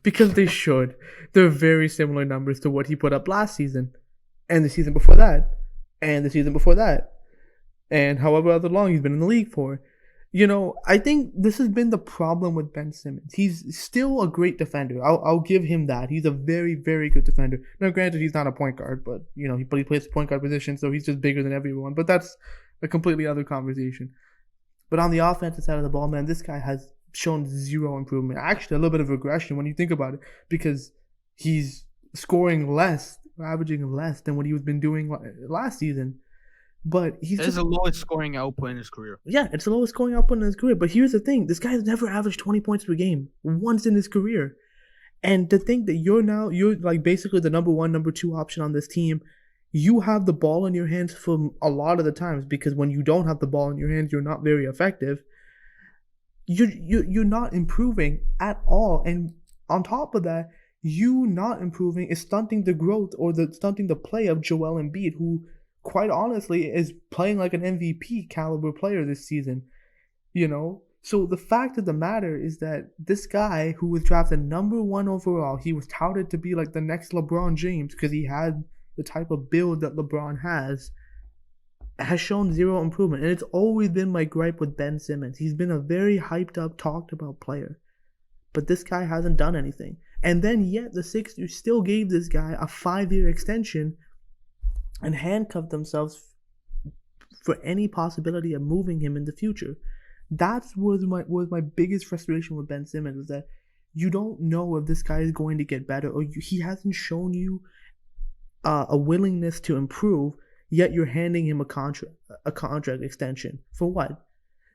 B: Because they should. They're very similar numbers to what he put up last season, and the season before that, and the season before that, and however long he's been in the league for. I think this has been the problem with Ben Simmons. He's still a great defender. I'll give him that. He's a very, very good defender. Now, granted, he's not a point guard, but he plays the point guard position, so he's just bigger than everyone. But that's a completely other conversation. But on the offensive side of the ball, man, this guy has shown zero improvement. Actually, a little bit of regression when you think about it, because he's scoring less, averaging less than what he was been doing last season. But
C: It's the lowest scoring output in his career.
B: Yeah, it's the lowest scoring output in his career. But here's the thing. This guy has never averaged 20 points per game once in his career. And to think that you're like basically the number one, number two option on this team, you have the ball in your hands for a lot of the times, because when you don't have the ball in your hands, you're not very effective. You're not improving at all. And on top of that, you not improving is stunting the growth or stunting the play of Joel Embiid, who quite honestly is playing like an MVP caliber player this season. So the fact of the matter is that this guy who was drafted number 1 overall, he was touted to be like the next LeBron James because he had the type of build that LeBron has shown zero improvement. And it's always been my gripe with Ben Simmons. He's been a very hyped up, talked about player, but this guy hasn't done anything. And then yet the Sixers still gave this guy a 5-year extension and handcuffed themselves for any possibility of moving him in the future. That was my biggest frustration with Ben Simmons, was that you don't know if this guy is going to get better, or he hasn't shown you a willingness to improve, yet you're handing him a contract extension for what?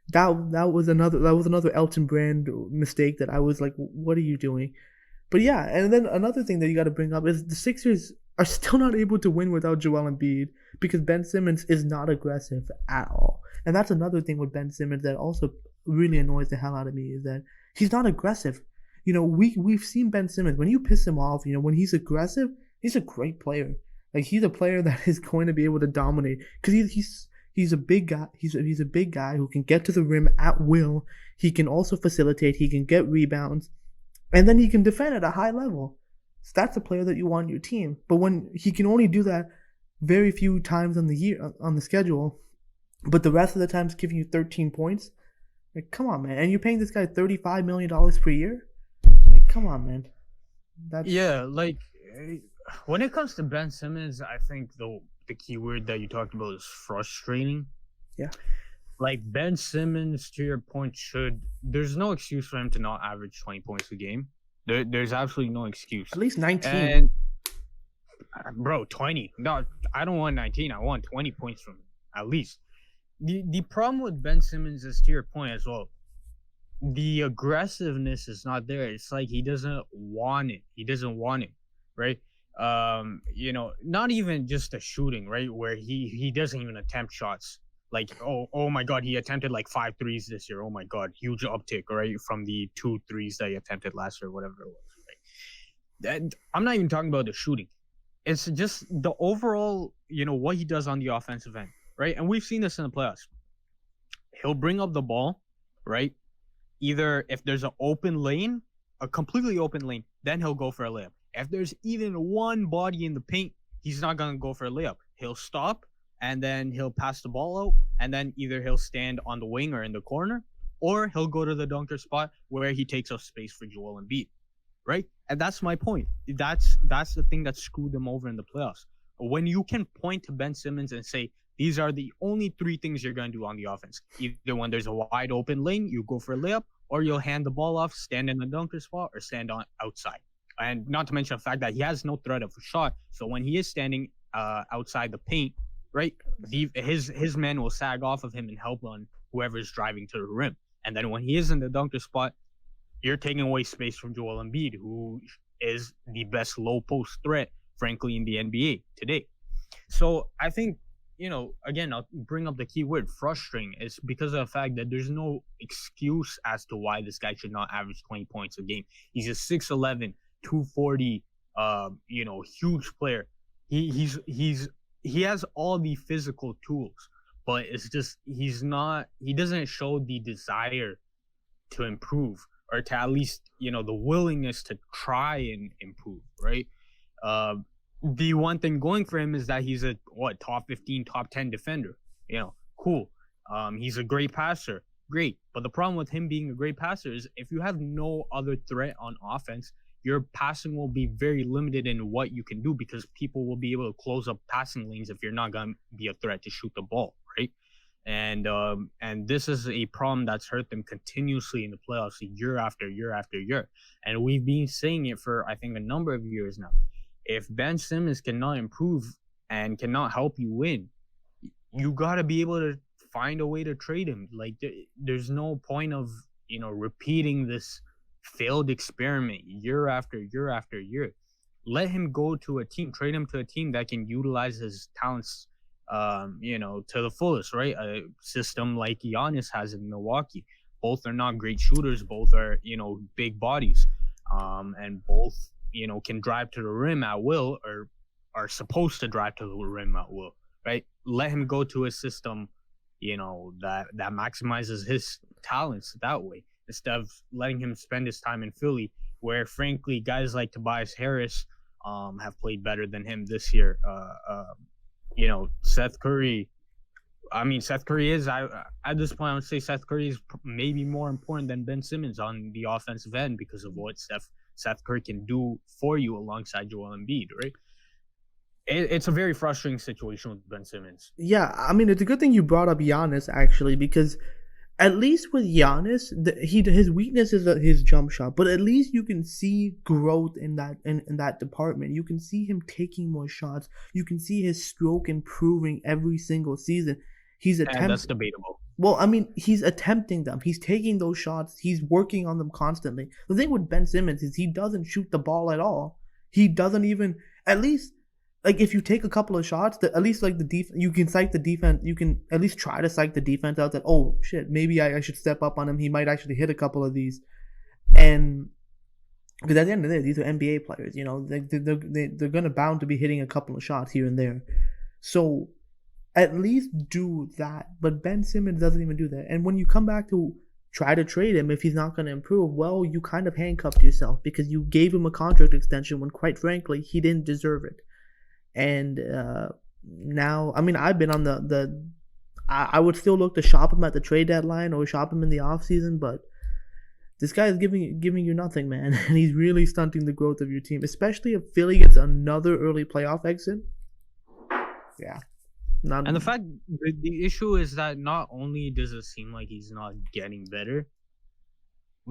B: That was another Elton Brand mistake that I was like, what are you doing? But yeah, and then another thing that you got to bring up is the Sixers are still not able to win without Joel Embiid because Ben Simmons is not aggressive at all. And that's another thing with Ben Simmons that also really annoys the hell out of me, is that he's not aggressive. We've seen Ben Simmons, when you piss him off, when he's aggressive, he's a great player. Like, he's a player that is going to be able to dominate because he's a big guy. He's a big guy who can get to the rim at will. He can also facilitate. He can get rebounds, and then he can defend at a high level. So that's a player that you want on your team. But when he can only do that very few times on the schedule, but the rest of the time is giving you 13 points. Like, come on, man. And you're paying this guy $35 million per year? Like, come on, man.
C: Like, when it comes to Ben Simmons, I think the key word that you talked about is frustrating.
B: Yeah.
C: Like, Ben Simmons, to your point, there's no excuse for him to not average 20 points a game. There's absolutely no excuse.
B: At least 19.
C: And, bro, 20. No, I don't want 19. I want 20 points from him, at least. The problem with Ben Simmons is, to your point as well, the aggressiveness is not there. It's like he doesn't want it. He doesn't want it, right? Not even just the shooting, right? Where he doesn't even attempt shots. Like, oh my God, he attempted like 5 threes this year. Oh my God, huge uptick, right? From the 2 threes that he attempted last year, whatever it was, right? I'm not even talking about the shooting. It's just the overall, what he does on the offensive end, right? And we've seen this in the playoffs. He'll bring up the ball, right? Either if there's an open lane, a completely open lane, then he'll go for a layup. If there's even one body in the paint, he's not going to go for a layup. He'll stop, and then he'll pass the ball out, and then either he'll stand on the wing or in the corner, or he'll go to the dunker spot where he takes up space for Joel Embiid, right? And that's my point. That's the thing that screwed them over in the playoffs. When you can point to Ben Simmons and say, these are the only 3 things you're going to do on the offense. Either when there's a wide open lane, you go for a layup, or you'll hand the ball off, stand in the dunker spot, or stand on outside. And not to mention the fact that he has no threat of a shot. So when he is standing outside the paint, right, his men will sag off of him and help on whoever's driving to the rim. And then when he is in the dunker spot, you're taking away space from Joel Embiid, who is the best low post threat, frankly, in the NBA today. So I think, again, I'll bring up the key word, frustrating. It's because of the fact that there's no excuse as to why this guy should not average 20 points a game. He's a 6'11", 240, huge player. He has all the physical tools, but it's just he doesn't show the desire to improve, or to at least, the willingness to try and improve, right? The one thing going for him is that he's a top 15, top 10 defender. Cool. He's a great passer. Great. But the problem with him being a great passer is if you have no other threat on offense, your passing will be very limited in what you can do, because people will be able to close up passing lanes if you're not going to be a threat to shoot the ball, right? And this is a problem that's hurt them continuously in the playoffs year after year after year. And we've been saying it for, I think, a number of years now. If Ben Simmons cannot improve and cannot help you win, you got to be able to find a way to trade him. Like, there's no point of, repeating this failed experiment year after year after year. Let him go to a team, trade him to a team that can utilize his talents, to the fullest, right? A system like Giannis has in Milwaukee. Both are not great shooters. Both are, big bodies, and both, can drive to the rim at will, or are supposed to drive to the rim at will, right? Let him go to a system, that maximizes his talents that way, instead of letting him spend his time in Philly, where, frankly, guys like Tobias Harris have played better than him this year. Seth Curry. I mean, Seth Curry is, at this point, I would say Seth Curry is maybe more important than Ben Simmons on the offensive end, because of what Seth Curry can do for you alongside Joel Embiid, right? It's a very frustrating situation with Ben Simmons.
B: Yeah, I mean, it's a good thing you brought up Giannis, actually, because at least with Giannis, his weakness is his jump shot, but at least you can see growth in that department. You can see him taking more shots. You can see his stroke improving every single season.
C: And that's debatable.
B: Well, I mean, he's attempting them. He's taking those shots. He's working on them constantly. The thing with Ben Simmons is he doesn't shoot the ball at all. He doesn't even, at least, like, if you take a couple of shots, at least, like, you can psych the defense. You can at least try to psych the defense out that, oh shit, maybe I should step up on him. He might actually hit a couple of these, and because at the end of the day, these are NBA players. They're gonna bound to be hitting a couple of shots here and there. So at least do that. But Ben Simmons doesn't even do that. And when you come back to try to trade him, if he's not going to improve, well, you kind of handcuffed yourself, because you gave him a contract extension when, quite frankly, he didn't deserve it. And now, I mean, I've been on I would still look to shop him at the trade deadline or shop him in the offseason, but this guy is giving you nothing, man. And he's really stunting the growth of your team, especially if Philly gets another early playoff exit. Yeah.
C: And the fact, the issue is that not only does it seem like he's not getting better,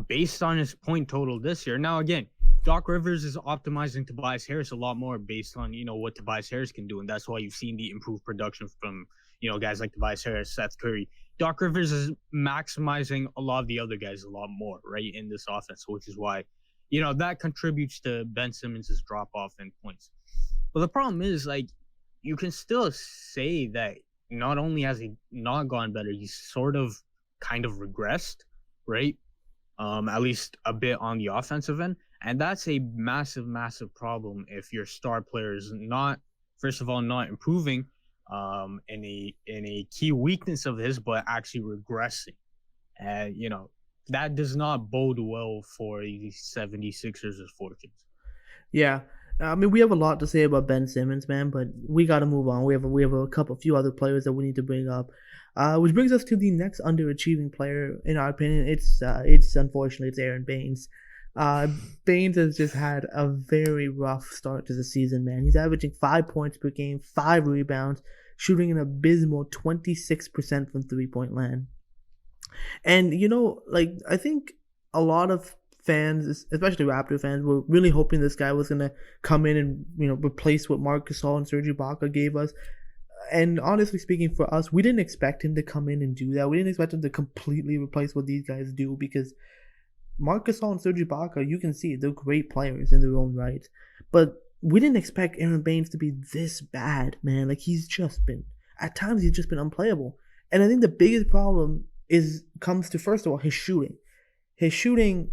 C: based on his point total this year. Now, again, Doc Rivers is optimizing Tobias Harris a lot more based on, what Tobias Harris can do. And that's why you've seen the improved production from, guys like Tobias Harris, Seth Curry. Doc Rivers is maximizing a lot of the other guys a lot more, right, in this offense, which is why, that contributes to Ben Simmons' drop-off in points. But the problem is, you can still say that not only has he not gone better, he's sort of kind of regressed, right? At least a bit on the offensive end. And that's a massive, massive problem if your star player is not, first of all, not improving in a key weakness of his, but actually regressing. And, that does not bode well for the 76ers' fortunes.
B: Yeah. I mean, we have a lot to say about Ben Simmons, man, but we got to move on. We have a few other players that we need to bring up, which brings us to the next underachieving player, in our opinion. It's unfortunately it's Aron Baynes. Baynes has just had a very rough start to the season, man. He's averaging 5 points per game, 5 rebounds, shooting an abysmal 26% from 3-point land. And I think a lot of fans, especially Raptor fans, were really hoping this guy was gonna come in and replace what Marc Gasol and Serge Ibaka gave us. And honestly speaking, for us, we didn't expect him to come in and do that. We didn't expect him to completely replace what these guys do, because Marc Gasol and Serge Ibaka, you can see they're great players in their own right. But we didn't expect Aron Baynes to be this bad, man. At times he's just been unplayable. And I think the biggest problem comes to, first of all, his shooting. His shooting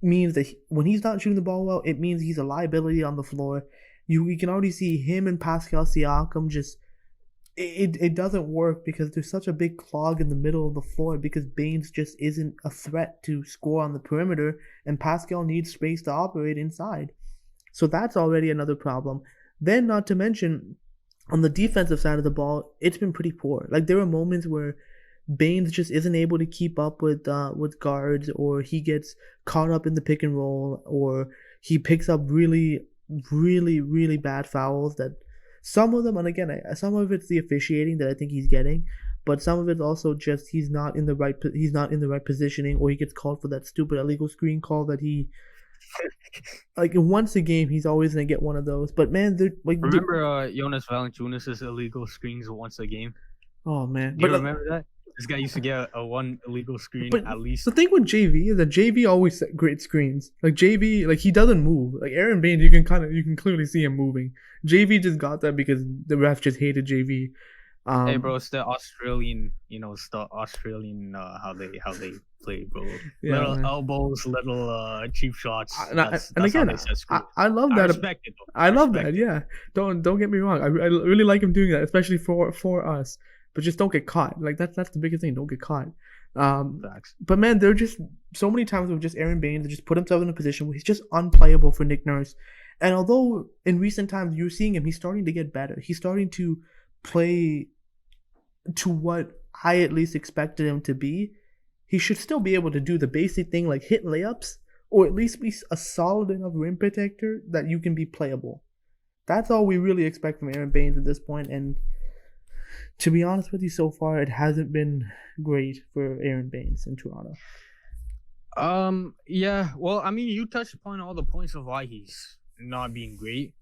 B: means that when he's not shooting the ball well, it means he's a liability on the floor. We can already see him and Pascal Siakam just it doesn't work because there's such a big clog in the middle of the floor, because Baynes just isn't a threat to score on the perimeter, and Pascal needs space to operate inside. So that's already another problem. Then, not to mention, on the defensive side of the ball, it's been pretty poor. There are moments where Baynes just isn't able to keep up with guards, or he gets caught up in the pick and roll, or he picks up really, really, really bad fouls that some of them, and again, some of it's the officiating that I think he's getting, but some of it's also just he's not in the right positioning, or he gets called for that stupid illegal screen call that he once a game he's always gonna get one of those. But man,
C: remember Jonas Valanciunas' illegal screens once a game?
B: Oh man,
C: do you remember that? This guy used to get a one illegal screen at least.
B: The thing with JV is that JV always set great screens. JV, he doesn't move. Aron Baynes, you can clearly see him moving. JV just got that because the ref just hated JV.
C: Hey bro, it's the Australian, how they play, bro. Yeah, little man. Elbows, little cheap shots.
B: I love that. I respect it, though. I love that. Yeah, don't get me wrong. I really like him doing that, especially for us. But just don't get caught. That's the biggest thing. Don't get caught. But man, there are just so many times with just Aron Baynes that just put himself in a position where he's just unplayable for Nick Nurse. And although in recent times you're seeing him, he's starting to get better. He's starting to play to what I at least expected him to be. He should still be able to do the basic thing, like hit layups, or at least be a solid enough rim protector that you can be playable. That's all we really expect from Aron Baynes at this point. And to be honest with you, so far it hasn't been great for Aron Baynes in Toronto.
C: Yeah. Well, I mean, you touched upon all the points of why he's not being great.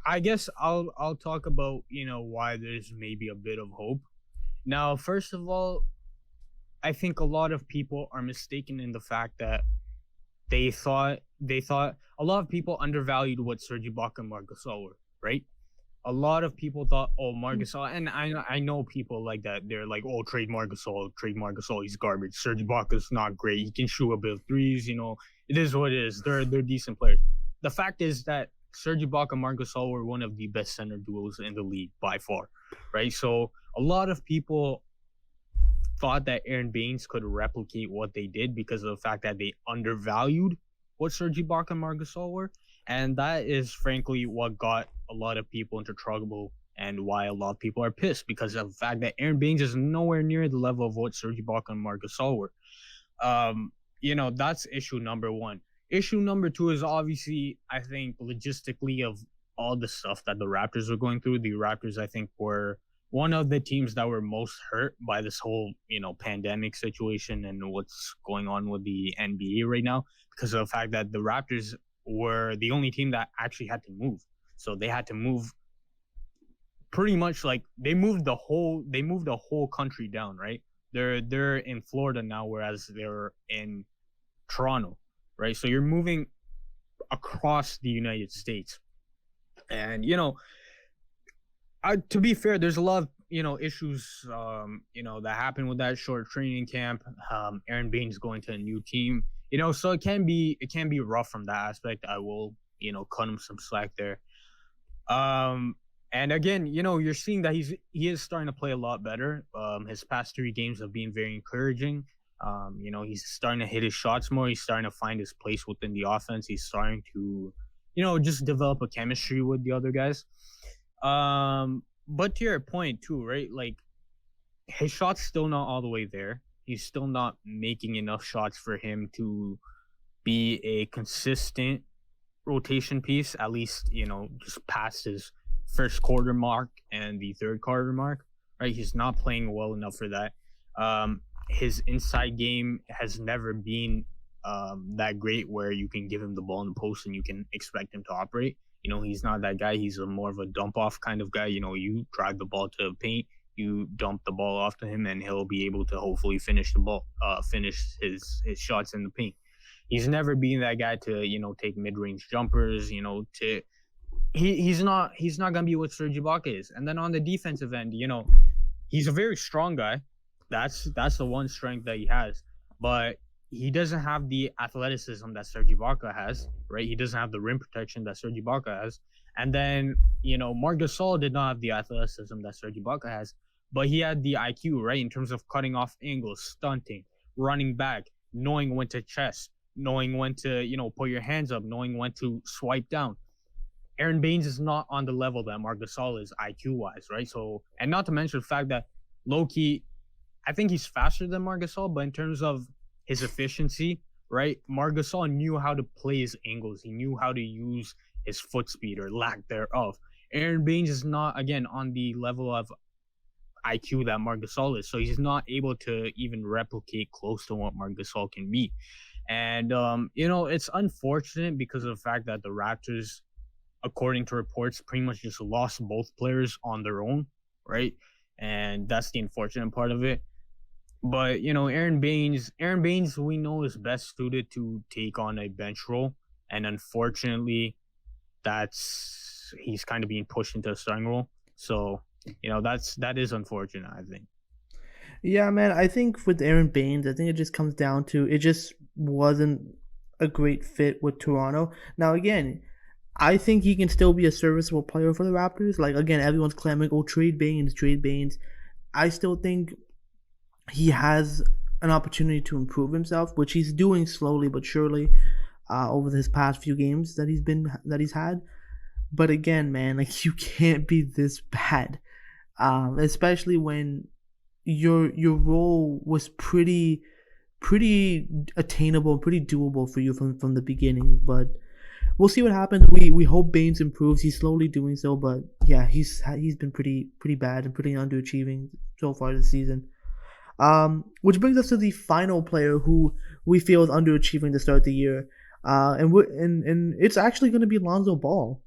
C: I guess I'll talk about why there's maybe a bit of hope. Now, first of all, I think a lot of people are mistaken in the fact that they thought a lot of people undervalued what Serge Ibaka and Marc Gasol were, right? A lot of people thought, Marc Gasol, and I know people like that. They're like, trade Marc Gasol, he's garbage. Serge Ibaka's not great. He can shoot a bit of threes, it is what it is. They're decent players. The fact is that Serge Ibaka and Marc Gasol were one of the best center duos in the league by far, right? So a lot of people thought that Aron Baynes could replicate what they did because of the fact that they undervalued what Serge Ibaka and Marc Gasol were. And that is frankly what got a lot of people into trouble and why a lot of people are pissed because of the fact that Aron Baynes is nowhere near the level of what Serge Ibaka and Marc Gasol were. That's issue number one. Issue number two is obviously, I think, logistically of all the stuff that the Raptors were going through. The Raptors, I think, were one of the teams that were most hurt by this whole, pandemic situation and what's going on with the NBA right now because of the fact that the Raptors were the only team that actually had to move. So they had to move pretty much like they moved the whole country down, right? They're in Florida now, whereas they're in Toronto, right? So you're moving across the United States. And, to be fair, there's a lot of, issues, that happen with that short training camp. Aron Baynes going to a new team, so it can be rough from that aspect. I will, cut him some slack there. And again, you're seeing that he is starting to play a lot better. His past 3 games have been very encouraging. He's starting to hit his shots more. He's starting to find his place within the offense. He's starting to, just develop a chemistry with the other guys. But to your point too, right? Like his shot's still not all the way there. He's still not making enough shots for him to be a consistent rotation piece, at least, just past his first quarter mark and the third quarter mark, right? He's not playing well enough for that. His inside game has never been that great where you can give him the ball in the post and you can expect him to operate. He's not that guy. He's more of a dump off kind of guy. You drive the ball to the paint, you dump the ball off to him, and he'll be able to hopefully finish his shots in the paint. He's never been that guy to, take mid-range jumpers, he's not gonna be what Serge Ibaka is. And then on the defensive end, he's a very strong guy. That's the one strength that he has. But he doesn't have the athleticism that Serge Ibaka has, right? He doesn't have the rim protection that Serge Ibaka has. And then, Marc Gasol did not have the athleticism that Serge Ibaka has, but he had the IQ, right? In terms of cutting off angles, stunting, running back, knowing when to chest, knowing when to, put your hands up, knowing when to swipe down. Aron Baynes is not on the level that Marc Gasol is IQ-wise, right? So, and not to mention the fact that low-key, I think he's faster than Marc Gasol, but in terms of his efficiency, right? Marc Gasol knew how to play his angles. He knew how to use his foot speed or lack thereof. Aron Baynes is not, again, on the level of IQ that Marc Gasol is. So he's not able to even replicate close to what Marc Gasol can be. And, it's unfortunate because of the fact that the Raptors, according to reports, pretty much just lost both players on their own, right? And that's the unfortunate part of it. But, Aron Baynes, we know, is best suited to take on a bench role. And unfortunately, he's kind of being pushed into a starting role. So, that is unfortunate, I think.
B: Yeah, man, I think with Aron Baynes, I think it just comes down to it just wasn't a great fit with Toronto. Now, again, I think he can still be a serviceable player for the Raptors. Like, again, everyone's clamoring, oh, trade Baynes. I still think he has an opportunity to improve himself, which he's doing slowly but surely over his past few games that he's had. But again, man, like, you can't be this bad, especially when your role was pretty attainable, pretty doable for you from the beginning. But we'll see what happens. We hope Baynes improves. He's slowly doing so, but yeah, he's been pretty bad and pretty underachieving so far this season. Which brings us to the final player who we feel is underachieving to start the year, and it's actually going to be Lonzo Ball.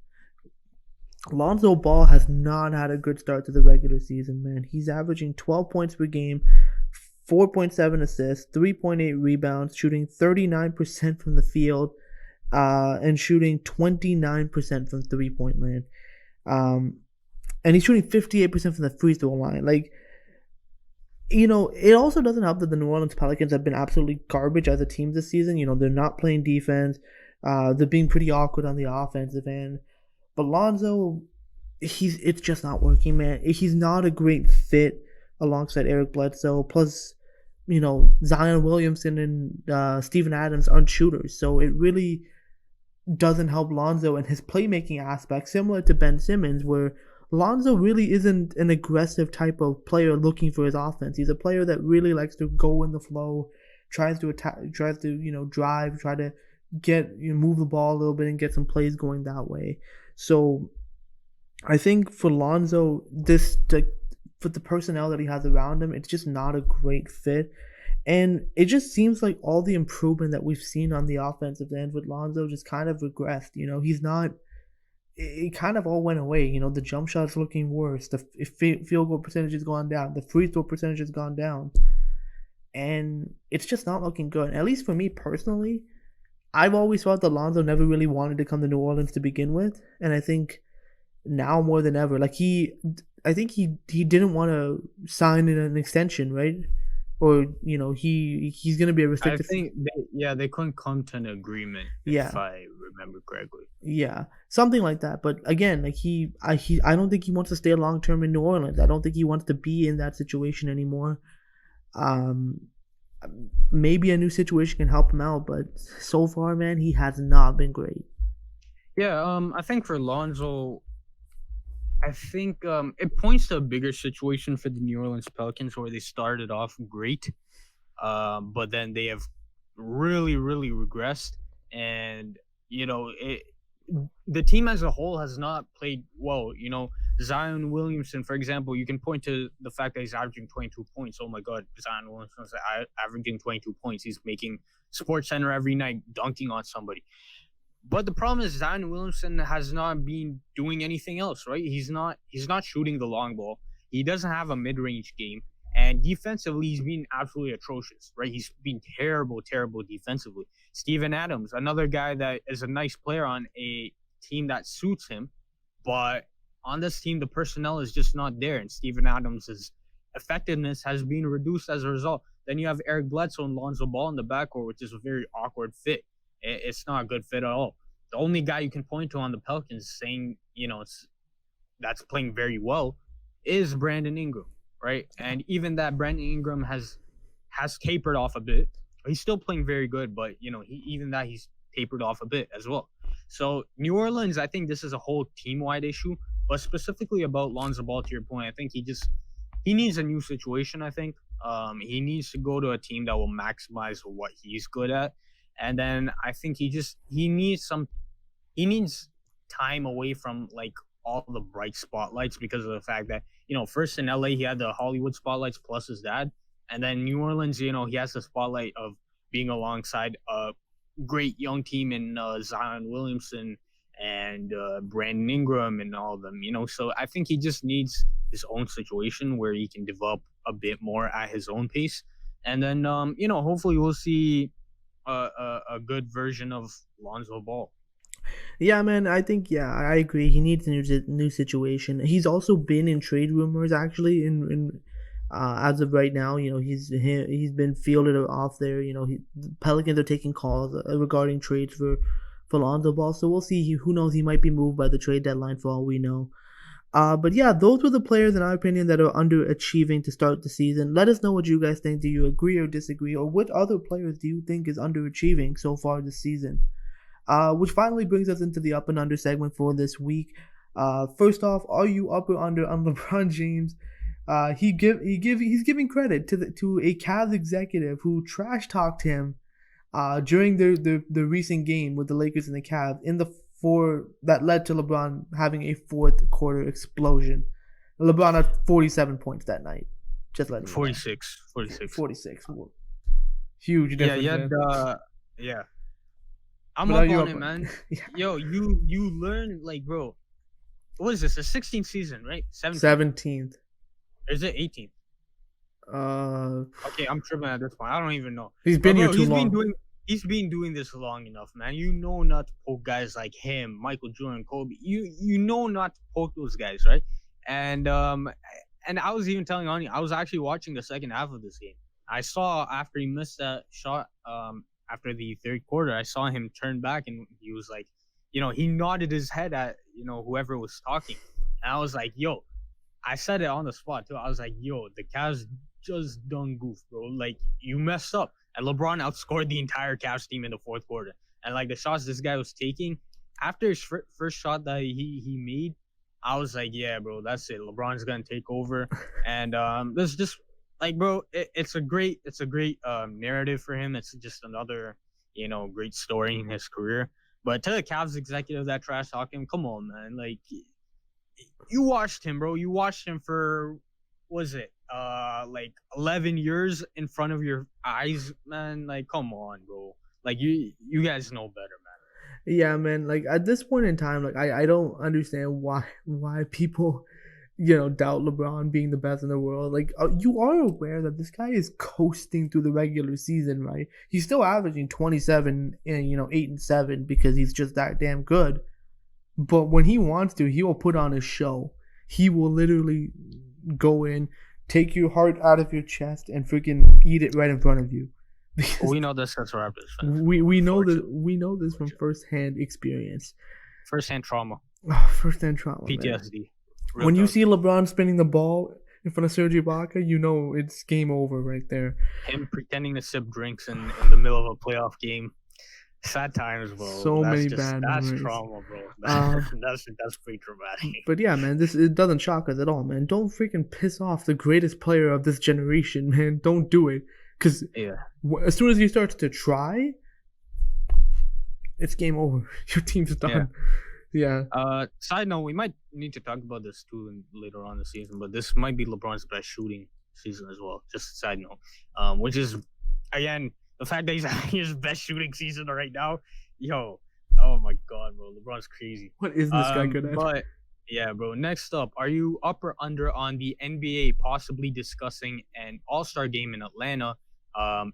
B: Lonzo Ball has not had a good start to the regular season, man. He's averaging 12 points per game, 4.7 assists, 3.8 rebounds, shooting 39% from the field, and shooting 29% from 3-point land. And he's shooting 58% from the free throw line. Like, it also doesn't help that the New Orleans Pelicans have been absolutely garbage as a team this season. They're not playing defense. They're being pretty awkward on the offensive end. But Lonzo, it's just not working, man. He's not a great fit alongside Eric Bledsoe. Plus, Zion Williamson and Steven Adams aren't shooters. So it really doesn't help Lonzo and his playmaking aspect, similar to Ben Simmons, where Lonzo really isn't an aggressive type of player looking for his offense. He's a player that really likes to go in the flow, tries to attack, tries to drive, try to move the ball a little bit and get some plays going that way. So I think for Lonzo, for the personnel that he has around him, it's just not a great fit. And it just seems like all the improvement that we've seen on the offensive end with Lonzo just kind of regressed. He's not. It kind of all went away. The jump shot's looking worse. The field goal percentage has gone down. The free throw percentage has gone down. And it's just not looking good. At least for me personally, I've always felt that Lonzo never really wanted to come to New Orleans to begin with. And I think now more than ever, I think he didn't want to sign in an extension, right? Or he's gonna be a restricted.
C: I think they couldn't come to an agreement. If I remember correctly.
B: Yeah, something like that. But again, I don't think he wants to stay long term in New Orleans. I don't think he wants to be in that situation anymore. Maybe a new situation can help him out, but so far, man, he has not been great.
C: Yeah, I think for Lonzo, I think it points to a bigger situation for the New Orleans Pelicans where they started off great, but then they have really, really regressed. And, the team as a whole has not played well. Zion Williamson, for example, you can point to the fact that he's averaging 22 points. Oh, my God, Zion Williamson's averaging 22 points. He's making SportsCenter every night, dunking on somebody. But the problem is Zion Williamson has not been doing anything else, right? He's not shooting the long ball. He doesn't have a mid-range game. And defensively, he's been absolutely atrocious, right? He's been terrible defensively. Steven Adams, another guy that is a nice player on a team that suits him. But on this team, the personnel is just not there. And Steven Adams' effectiveness has been reduced as a result. Then you have Eric Bledsoe and Lonzo Ball in the backcourt, which is a very awkward fit. It's not a good fit at all. The only guy you can point to on the Pelicans saying, that's playing very well is Brandon Ingram, right? And even that Brandon Ingram has tapered off a bit. He's still playing very good, but, he's tapered off a bit as well. So New Orleans, I think this is a whole team-wide issue, but specifically about Lonzo Ball, to your point, I think he needs a new situation, I think. He needs to go to a team that will maximize what he's good at. And then I think he needs time away from all the bright spotlights because of the fact that, first in LA, he had the Hollywood spotlights plus his dad. And then New Orleans, he has the spotlight of being alongside a great young team in Zion Williamson and Brandon Ingram and all of them, So I think he just needs his own situation where he can develop a bit more at his own pace. And then, hopefully we'll see a good version of Lonzo Ball.
B: Yeah, man, I think I agree. He needs a new situation. He's also been in trade rumors actually. As of right now, he's been fielded off there. Pelicans are taking calls regarding trades for Lonzo Ball. So we'll see. Who knows? He might be moved by the trade deadline for all we know. But yeah, those were the players in our opinion that are underachieving to start the season. Let us know what you guys think. Do you agree or disagree? Or what other players do you think is underachieving so far this season? Which finally brings us into the up and under segment for this week. First off, are you up or under on LeBron James? He's giving credit to a Cavs executive who trash talked him during the recent game with the Lakers and the Cavs that led to LeBron having a fourth quarter explosion. LeBron had 47 points that night. Just letting
C: 46.
B: Huge difference.
C: Yeah. I'm up on it, man. Yeah. Yo, you learn, bro. What is this? The 16th season, right?
B: 17th.
C: Is it 18th? Okay, I'm tripping at this point. I don't even know.
B: He's been here too long.
C: He's been doing this long enough, man. You know not to poke guys like him, Michael Jordan, Kobe. You know not to poke those guys, right? And I was even telling Ani, I was actually watching the second half of this game. I saw after he missed that shot, after the third quarter, I saw him turn back and he was like, he nodded his head at, whoever was talking. And I was like, yo, I said it on the spot too. I was like, yo, the Cavs just done goof, bro. You messed up. And LeBron outscored the entire Cavs team in the fourth quarter. and like the shots this guy was taking after his first shot that he made, I was like, yeah, bro, that's it. LeBron's gonna take over, and there's just like, bro, it's a great narrative for him. It's just another great story in his career. But to the Cavs executive that trash talk him, come on, man, like you watched him, bro. You watched him for like 11 years in front of your eyes, man. Like, come on, bro. Like you guys know better, man.
B: Yeah, man. Like at this point in time, like I don't understand why people, doubt LeBron being the best in the world. Like you are aware that this guy is coasting through the regular season, right? He's still averaging 27 and 8-7 because he's just that damn good. But when he wants to, he will put on a show. He will literally go in, take your heart out of your chest, and freaking eat it right in front of you.
C: We know this as Raptors fans.
B: We know this from firsthand experience.
C: Firsthand trauma.
B: Oh, firsthand trauma.
C: PTSD.
B: When you see LeBron spinning the ball in front of Serge Ibaka, you know it's game over right there.
C: Him pretending to sip drinks in the middle of a playoff game. Sad times, bro.
B: So many bad memories.
C: That's trauma, bro. That's pretty dramatic.
B: But yeah, man, it doesn't shock us at all, man. Don't freaking piss off the greatest player of this generation, man. Don't do it. Because as soon as he starts to try, it's game over. Your team's done. Yeah.
C: Side note, we might need to talk about this too later on in the season, but this might be LeBron's best shooting season as well. Just a side note. Which is, again, the fact that he's having his best shooting season right now, oh my God, bro, LeBron's crazy.
B: What is this guy good at?
C: But yeah, bro. Next up, are you up or under on the NBA possibly discussing an All-Star game in Atlanta,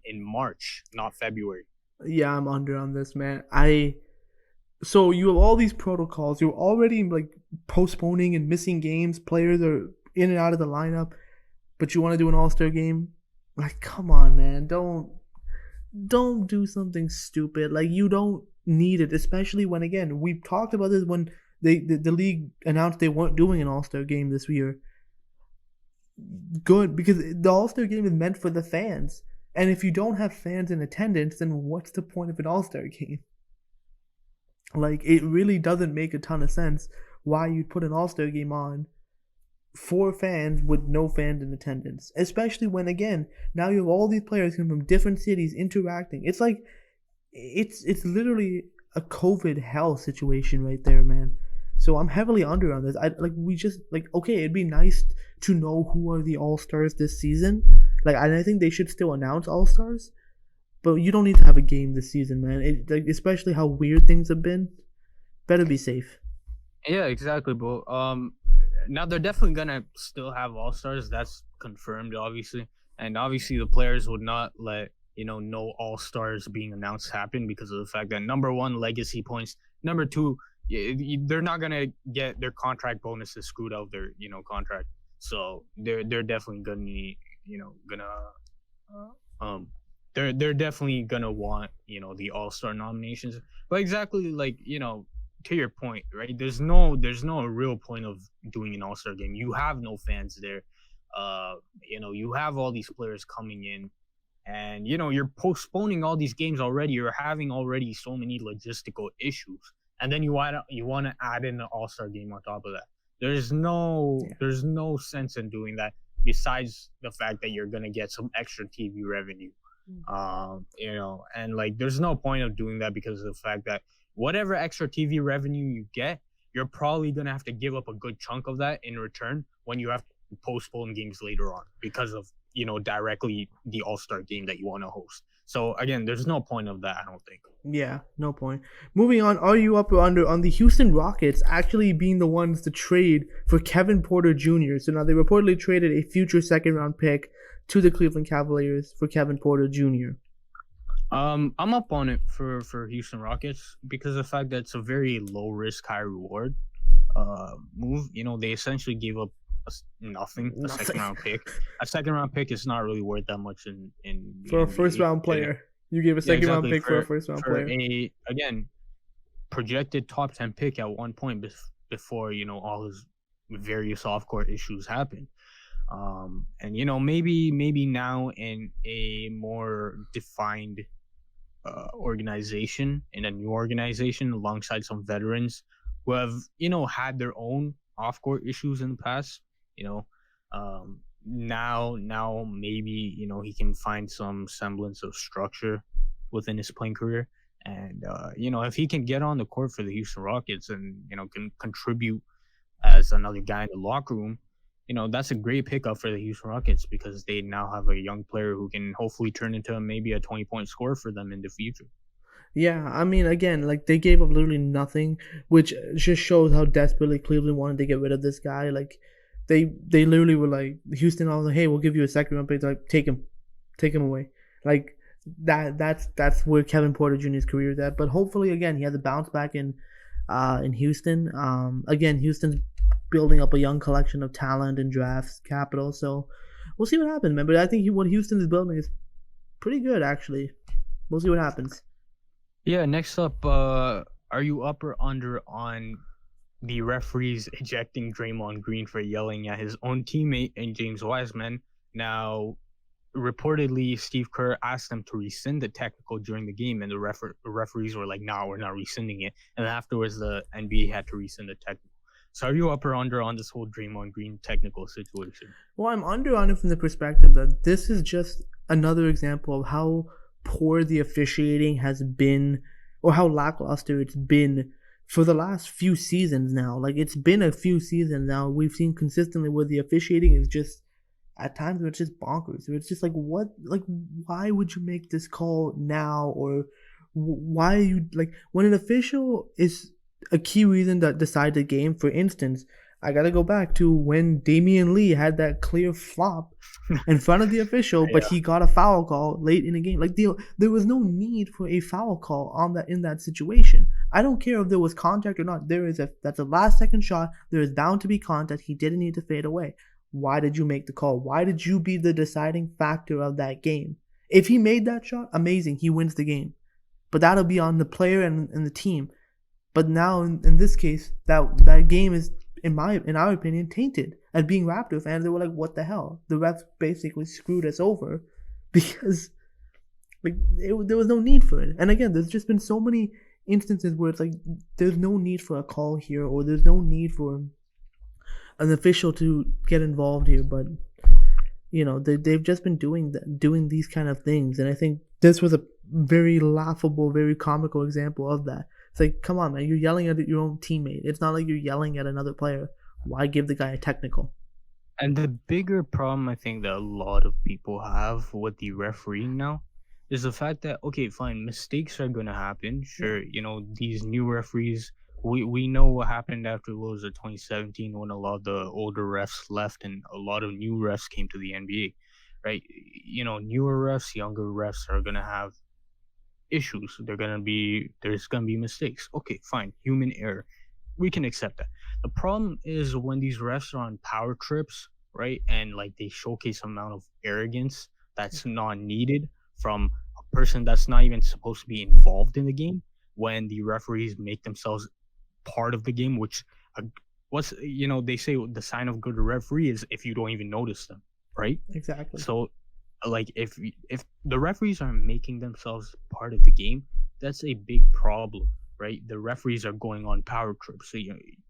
C: in March, not February?
B: Yeah, I'm under on this, man. So you have all these protocols. You're already like postponing and missing games. Players are in and out of the lineup, but you want to do an All-Star game? Like, come on, man. Don't do something stupid. Like, you don't need it, especially when, again, we talked about this when the league announced they weren't doing an All-Star game this year. Good, because the All-Star game is meant for the fans. And if you don't have fans in attendance, then what's the point of an All-Star game? Like, it really doesn't make a ton of sense why you'd put an All-Star game on for fans with no fans in attendance, especially when, again, now you have all these players coming from different cities interacting. It's like it's literally a COVID hell situation right there, man. So I'm heavily under on this. Okay, it'd be nice to know who are the All-Stars this season. Like, I think they should still announce All-Stars, but you don't need to have a game this season, man. Especially how weird things have been. Better be safe.
C: Yeah, exactly, bro. Now they're definitely gonna still have All-Stars. That's confirmed, obviously, and obviously the players would not let no All-Stars being announced happen because of the fact that, number one, legacy points. Number two, they're not gonna get their contract bonuses screwed out of their contract. So they're definitely they're definitely gonna want the All-Star nominations. But exactly, like, to your point, right? There's no real point of doing an All-Star game. You have no fans there. You have all these players coming in, and you're postponing all these games already. You're having already so many logistical issues, and then you want to add in the All-Star game on top of that. There's no sense in doing that, besides the fact that you're gonna get some extra TV revenue. And like, there's no point of doing that because of the fact that whatever extra TV revenue you get, you're probably going to have to give up a good chunk of that in return when you have to postpone games later on because of, directly the All-Star game that you want to host. So again, there's no point of that, I don't think.
B: Yeah, no point. Moving on, are you up or under on the Houston Rockets actually being the ones to trade for Kevin Porter Jr.? So now they reportedly traded a future second-round pick to the Cleveland Cavaliers for Kevin Porter Jr.
C: I'm up on it for Houston Rockets because of the fact that it's a very low risk, high reward move. They essentially gave up nothing. A second round pick. A second round pick is not really worth that much in
B: for a first round player. You gave a second round pick for a first round player.
C: Again, projected top 10 pick at one point before all his various off court issues happened. And maybe now in a more defined organization, in a new organization, alongside some veterans who have, had their own off-court issues in the past. You know, now maybe he can find some semblance of structure within his playing career, and if he can get on the court for the Houston Rockets and can contribute as another guy in the locker room, that's a great pickup for the Houston Rockets, because they now have a young player who can hopefully turn into maybe a 20-point scorer for them in the future.
B: Yeah, I mean, again, like, they gave up literally nothing, which just shows how desperately Cleveland wanted to get rid of this guy. Like, they literally were like, Houston, I was like, hey, we'll give you a second round pick. Like, take him away. Like, that's where Kevin Porter Jr.'s career is at. But hopefully, again, he has a bounce back in Houston. Again, Houston's building up a young collection of talent and drafts capital, so we'll see what happens, man. But I think what Houston is building is pretty good, actually. We'll see what happens.
C: Yeah, next up, are you up or under on the referees ejecting Draymond Green for yelling at his own teammate and James Wiseman? Now, reportedly, Steve Kerr asked them to rescind the technical during the game, and the referees were like, "No, we're not rescinding it." And afterwards, the NBA had to rescind the technical. So are you up or under on this whole Draymond Green technical situation?
B: Well, I'm under on it from the perspective that this is just another example of how poor the officiating has been, or how lackluster it's been for the last few seasons now. Like, it's been a few seasons now. We've seen consistently where the officiating is just, at times, it's just bonkers. It's just like, what? Like, why would you make this call now? Or why are you, like, when an official is a key reason that decide the game. For instance, I gotta go back to when Damian Lee had that clear flop in front of the official, but he got a foul call late in the game. Like, there was no need for a foul call on that in that situation. I don't care if there was contact or not. That's a last second shot. There is bound to be contact. He didn't need to fade away. Why did you make the call? Why did you be the deciding factor of that game? If he made that shot, amazing, he wins the game. But that'll be on the player and the team. But now, in this case, that game is, in our opinion, tainted. As being Raptor fans, they were like, what the hell? The refs basically screwed us over because there was no need for it. And again, there's just been so many instances where it's like, there's no need for a call here, or there's no need for an official to get involved here. But, they've just been doing these kind of things. And I think this was a very laughable, very comical example of that. It's like, come on, man, you're yelling at your own teammate. It's not like you're yelling at another player. Why give the guy a technical?
C: And the bigger problem I think that a lot of people have with the refereeing now is the fact that, okay, fine, mistakes are going to happen. Sure, these new referees, we know what happened after 2017 when a lot of the older refs left and a lot of new refs came to the NBA, right? Newer refs, younger refs are going to have issues. There's gonna be mistakes. Okay, fine, human error, we can accept that. The problem is when these refs are on power trips, right, and like they showcase an amount of arrogance that's not needed from a person that's not even supposed to be involved in the game, when the referees make themselves part of the game, which they say the sign of a good referee is if you don't even notice them, right?
B: Exactly.
C: So, like, if the referees are making themselves part of the game, that's a big problem, right? The referees are going on power trips. So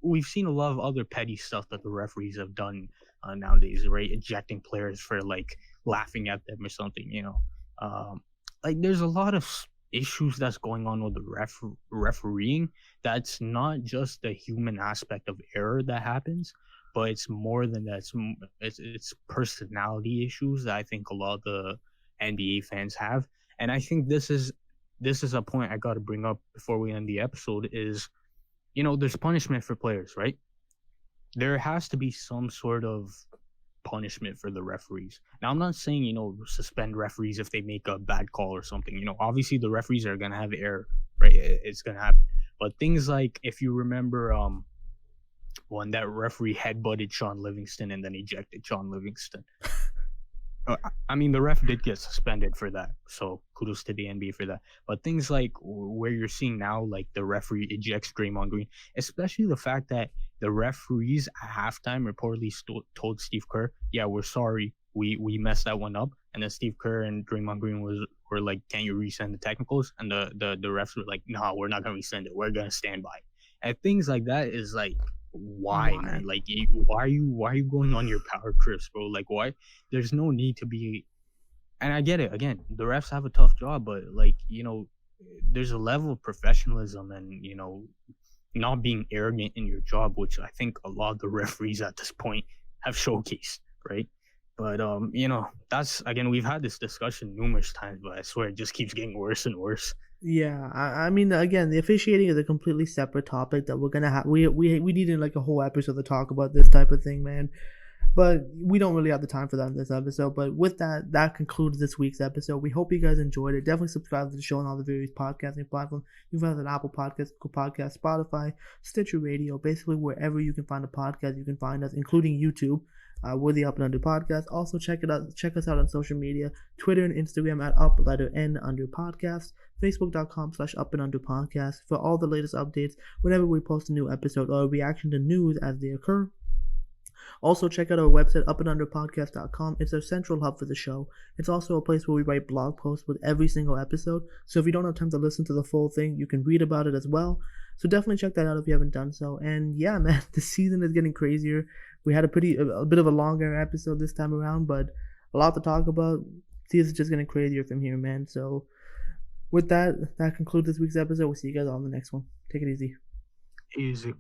C: we've seen a lot of other petty stuff that the referees have done nowadays, right? Ejecting players for like laughing at them or something. There's a lot of issues that's going on with the refereeing. That's not just the human aspect of error that happens, but it's more than that. It's personality issues that I think a lot of the NBA fans have. And I think this is a point I got to bring up before we end the episode is, there's punishment for players, right? There has to be some sort of punishment for the referees. Now, I'm not saying, suspend referees if they make a bad call or something. Obviously the referees are going to have error, right? It's going to happen. But things like, if you remember, when that referee headbutted Sean Livingston and then ejected Sean Livingston. I mean, the ref did get suspended for that, so kudos to the NBA for that. But things like where you're seeing now, like the referee ejects Draymond Green, especially the fact that the referees at halftime reportedly told Steve Kerr, yeah, we're sorry, we messed that one up. And then Steve Kerr and Draymond Green were were like, "Can you resend the technicals?" And the refs were like, "No, we're not gonna resend it. We're gonna stand by." And things like that is like, why, man? Like, why are you going on your power trips, bro? Like, why? There's no need to be. And I get it. Again, the refs have a tough job, but like, there's a level of professionalism and not being arrogant in your job, which I think a lot of the referees at this point have showcased, right? But that's, again, we've had this discussion numerous times, but I swear it just keeps getting worse and worse.
B: Yeah, I mean, again, the officiating is a completely separate topic that we're gonna have. We needed like a whole episode to talk about this type of thing, man. But we don't really have the time for that in this episode. But with that concludes this week's episode. We hope you guys enjoyed it. Definitely subscribe to the show on all the various podcasting platforms. You can find us on Apple Podcasts, Google Podcasts, Spotify, Stitcher Radio, basically wherever you can find a podcast, you can find us, including YouTube. We're the Up and Under Podcast. Also check us out on social media, Twitter and Instagram at _N_podcast, Facebook.com/Up and Under Podcast for all the latest updates whenever we post a new episode or a reaction to news as they occur. Also, check out our website, upandunderpodcast.com. It's our central hub for the show. It's also a place where we write blog posts with every single episode. So if you don't have time to listen to the full thing, you can read about it as well. So definitely check that out if you haven't done so. And yeah, man, the season is getting crazier. We had a bit of a longer episode this time around, but a lot to talk about. Season's just getting crazier from here, man. So with that concludes this week's episode. We'll see you guys on the next one. Take it easy.
C: Easy.